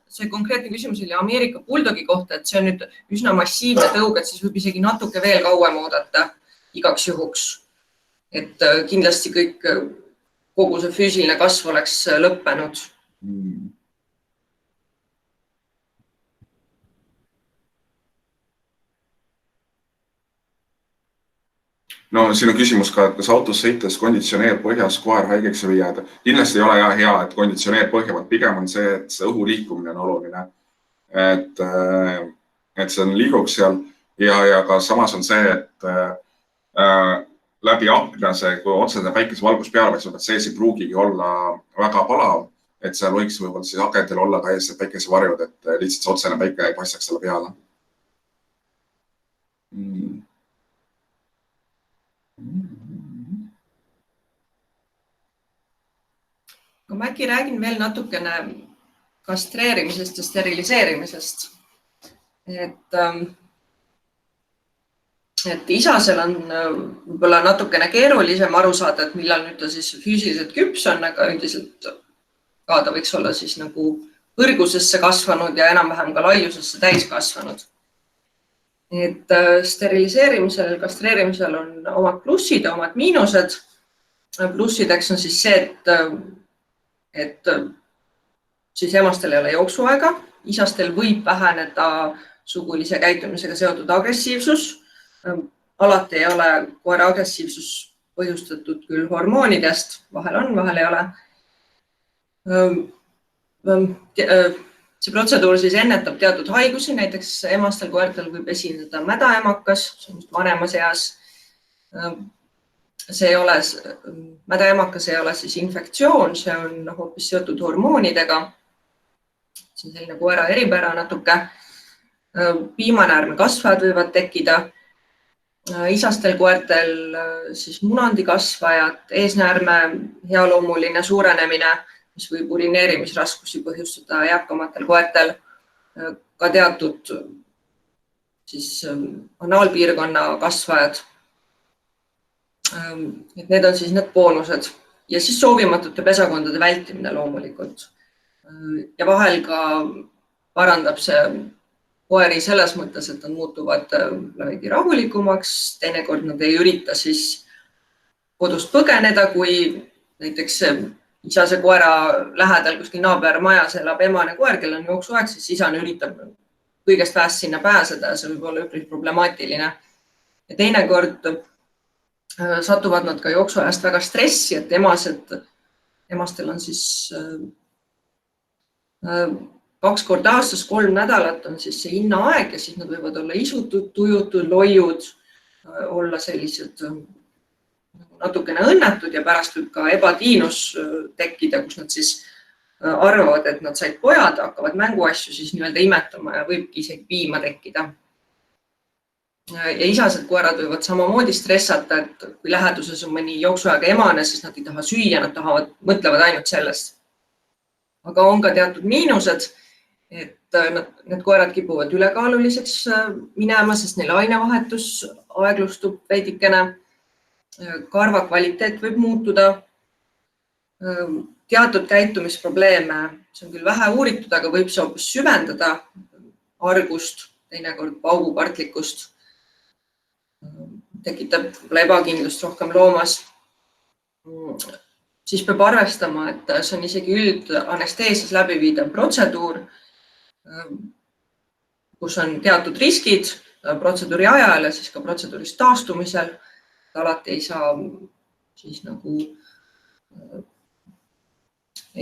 See konkreetne küsimus oli Ameerika Bulldogi kohta, et see on nüüd üsna massiivne tõug, et siis võib isegi natuke veel kauem oodata igaks juhuks. Et kindlasti kogu see füüsiline kasv oleks lõppenud. No siin on küsimus ka, et kas autos sõites konditsioneer põhjas koer haigeks või jääda. Kindlasti ei ole hea, et konditsioneer põhjavad. Pigem on see, et see õhu liikumine on oluline. Et see on liiguks seal ja ka samas on see, et läbi aknase, kui otsene päikesevalgus peale, et sees ei pruugigi olla väga palav, et seal võiks võib-olla siis akendel olla ka ees päikesevarjud, et lihtsalt see otsene päike ei paistaks selle peale. Ma äkki räägin veel natukene kastreerimisest ja steriliseerimisest. Et isasel on võib-olla natukene keerulisem aru saada, et millal nüüd ta siis füüsiliselt küps on, aga üldiselt ka ta võiks olla siis nagu kõrgusesse kasvanud ja enam-vähem ka laiusesse täis kasvanud. Et steriliseerimisel, kastreerimisel on omad plussid ja omad miinused. Plussideks on siis see, et siis emastel ei ole jooksuaega, isastel võib väheneda sugulise käitumisega seotud agressiivsus. Alati ei ole koera agressiivsus põhjustatud küll hormoonidest, vahel on, vahel ei ole. See protseduur siis ennetab teatud haigusi, näiteks emastel koertel võib esineda mädaemakas, see on vanemas eas. Mädaemakas ei ole siis infektsioon, see on hoopis seotud hormoonidega. See on selline koera eripära natuke. Piimanäärme kasvajad võivad tekkida. Isastel koertel siis munandikasvajad, eesnäärme healoomuline suurenemine, mis võib urineerimisraskusi põhjustada eakamatel koertel, ka teatud siis anaalpiirkonna kasvajad. Et need on siis need boonused ja siis soovimatute pesakondade vältimine loomulikult. Ja vahel ka parandab see koeri selles mõttes, et nad muutuvad veidi rahulikumaks, teinekord nad ei ürita siis kodust põgeneda, kui näiteks isase koera lähedal kuskil naabermajas elab emane koer, kel on jooksuaeg, siis isane üritab kõigest väest sinna pääseda ja see võib olla üpris problemaatiline. Ja teinekord satuvad nad ka jooksuajast väga stressi, et emastel on siis 2 korda aastas 3 nädalat on siis see hinnaaeg ja siis nad võivad olla isutud, tujutud, loiud, olla sellised natukene õnnetud ja pärast võib ka ebatiinus tekkida, kus nad siis arvavad, et nad said pojad, hakkavad mänguasju siis nii-öelda imetama ja võibki isegi piima tekkida. Ja isased koerad võivad samamoodi stressata, et kui läheduses on mõni jooksuaega emane, siis nad ei taha süüa, nad mõtlevad ainult sellest. Aga on ka teatud miinused, et need koerad kipuvad ülekaaluliseks minema, sest neil ainevahetus aeglustub veidikene. Karva kvaliteet võib muutuda. Teatud käitumisprobleeme, see on küll vähe uuritud, aga võib see hoopis süvendada argust, teinekord paugukartlikkust. Tekitab ebakindlust rohkem loomas. Siis peab arvestama, et see on isegi üldanesteesias läbiviidav protseduur, kus on teatud riskid protseduuri ajal ja siis ka protseduurist taastumisel. Alati ei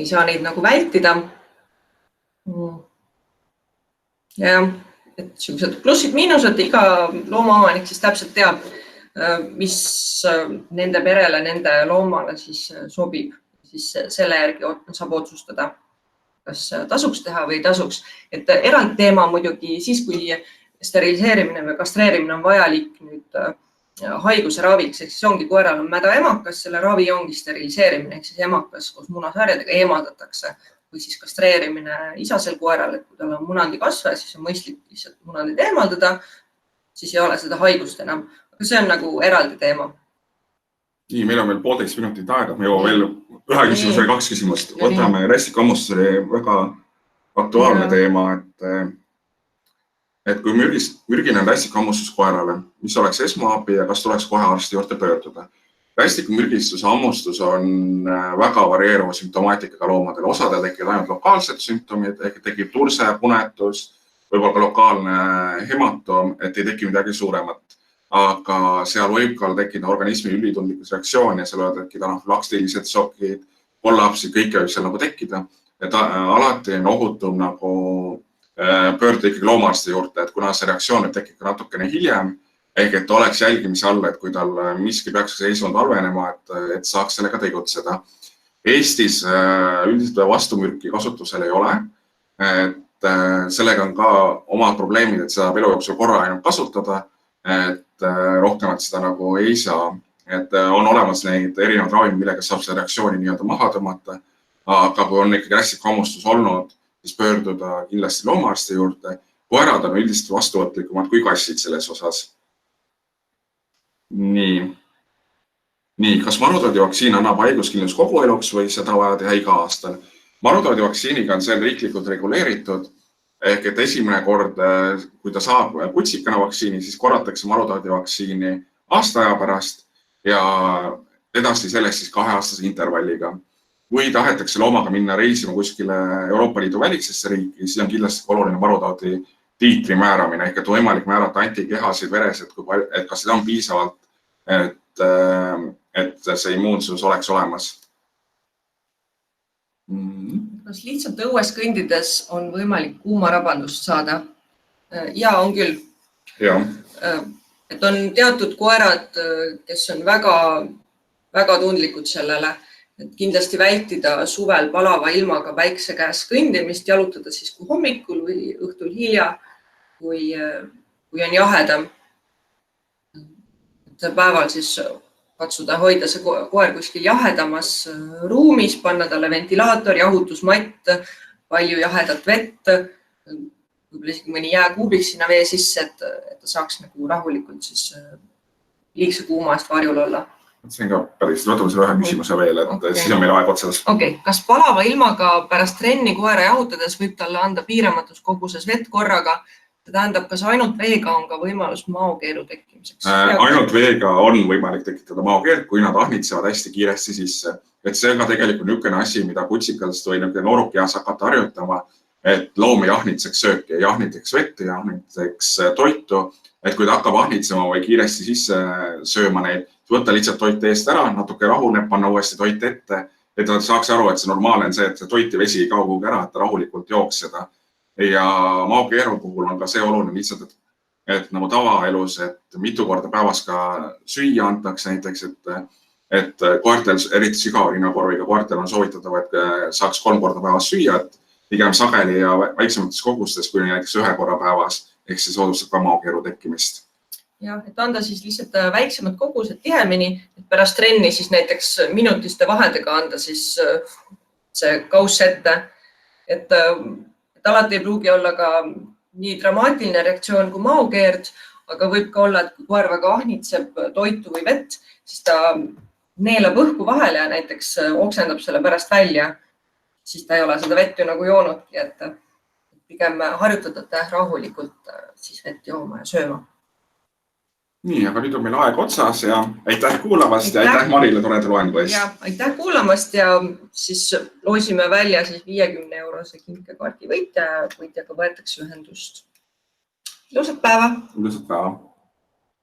saa neid nagu vältida. Ja et sellised plussid-miinused, iga loomaomanik siis täpselt teab, mis nende perele, nende loomale siis sobib. Siis selle järgi saab otsustada, kas tasuks teha või ei tasuks. Et eraldi teema muidugi siis, kui steriliseerimine või kastreerimine on vajalik nüüd haiguse raviks, ehk siis ongi koeral on mäda emakas, selle ravi ongi steriliseerimine, ehk siis emakas koos munasarjadega eemaldatakse või siis kastreerimine isasel koeral, et kui tal on munandi kasve, siis on mõistlik lihtsalt munandid eemaldada, siis ei ole seda haigust enam. Aga see on nagu eraldi teema. Nii, meil on veel 1,5 minutit aega, me jõuame veel ühe küsimus või 2 küsimust. Võtame rästikuhammustus oli väga aktuaalne teema, et kui mürgine on rästikuhammustus koerale, mis oleks esmaabi ja kas tuleks kohe arsti juurde pöörduda? Rästikumürgistuse hammustus on väga varieeruva sümptomaatikaga loomadel. Osadel tekib ainult lokaalsed sümptomid, ehk tekib turse, punetus, võib-olla ka lokaalne hematoom, et ei teki midagi suuremat. Aga seal võib ka tekkida organismi ülitundlikus reaktsioon ja seal võib tekkida anafülaktilised šokid, kollapsid, kõike võib seal nagu tekkida. Et alati on ohutum nagu pöörduda ikkagi loomaarsti juurde, et kuna see reaktsioon võib tekkida natukene hiljem, ehk et oleks jälgimise all, et kui tal miski peaks seisund halvenema, et saaks sellega tegutseda. Eestis üldiselt vastumürki kasutusel ei ole. Et sellega on ka omad probleemid, et seda elu jooksul korra ainult kasutada, et rohkemat seda nagu ei saa. Et on olemas neid erinevad ravimid, millega saab seda reaktsiooni nii-öelda maha tõmmata. Aga kui on ikkagi rästikuhammustus olnud, siis pöörduda kindlasti loomaarsti juurde. Koerad on üldiselt vastuvõtlikumad kui kassid selles osas. Nii, kas marutoodivaktsiin annab haiguskindlus kogu eluks või seda vaja teha iga aastal? Marutoodivaktsiiniga on see riiklikult reguleeritud, ehk et esimene kord, kui ta saab kutsikana vaktsiini, siis korratakse marutoodivaktsiini aasta aja pärast ja edasi sellest siis 2-aastase intervalliga. Kui tahetakse loomaga minna reisima kuskile Euroopa Liidu välisesse riiki, siis on kindlasti oluline marutoodi tiitri määramine, ehk et võimalik määrata antikehasid veres, et kas seda on piisavalt, et see immuunsus oleks olemas. Kas lihtsalt õues kõndides on võimalik kuumarabandust saada? Ja, on küll. Ja. Et on teatud koerad, kes on väga tundlikud sellele, et kindlasti vältida suvel palava ilmaga päikse käes kõndimist, jalutada siis kui hommikul või õhtul hilja, kui on jahedam. Päeval siis katsuda hoida see koer kuskil jahedamas ruumis, panna talle ventilaator, jahutusmatt, palju jahedat vett, võib-olla isegi mõni jääkuubik sinna vee sisse, et ta saaks nagu rahulikult siis liigse kuuma eest varjul olla. See on ka päris, võtame selle ühe küsimuse veel, et siis on meil aeg otsas. Okei, kas palava ilmaga pärast trenni koera jahutades võib talle anda piiramatus koguses vett korraga? See tähendab, kas ainult veega on ka võimalus maokeelu tekkimiseks? Ainult veega on võimalik tekitada maokeelt, kui nad ahnitsevad hästi kiiresti sisse. Et see on ka tegelikult niisugune asi, mida kutsikadest või noorukeas hakata harjutama, et loom ei ahnitseks sööki, ei ahniteks vett, ei ahniteks toitu. Et kui ta hakkab ahnitsema või kiiresti sisse sööma neid, võtta lihtsalt toit eest ära, natuke rahuneb, panna uuesti toit ette, et ta saaks aru, et see normaalne on see, et see toit ja vesi ei kao kuhugi ära, et ta rahulikult jooks seda. Ja maokeeru puhul on ka see oluline lihtsalt, et nagu tavaelus, et mitu korda päevas ka süüa antakse näiteks, et koertel, eriti sügavarinnakorviga koertel on soovitatav, et saaks 3 korda päevas süüa, et pigem sageli ja väiksemates kogustes kui näiteks 1 korra päevas, ehk see soodustab ka maokeeru tekkimist. Ja, et anda siis lihtsalt väiksemad kogused tihemini, et pärast trenni siis näiteks minutiste vahedega anda siis see kauss ette. Et alati ei pruugi olla ka nii dramaatiline reaktsioon kui maokeerd, aga võib ka olla, et kui koer väga ahnitseb toitu või vett, siis ta neelab õhku vahele ja näiteks oksendab selle pärast välja. Siis ta ei ole seda vett ju nagu joonudki, et pigem harjutada rahulikult siis vett jooma ja sööma. Nii, aga nüüd on meil aeg otsas ja aitäh kuulamast ja aitäh Marile toreda loengu eest. Ja aitäh kuulamast ja siis loosime välja siis 50-eurose kinkekaardi võitjaga võetakse ühendust. Ilusat päeva! Ilusat päeva!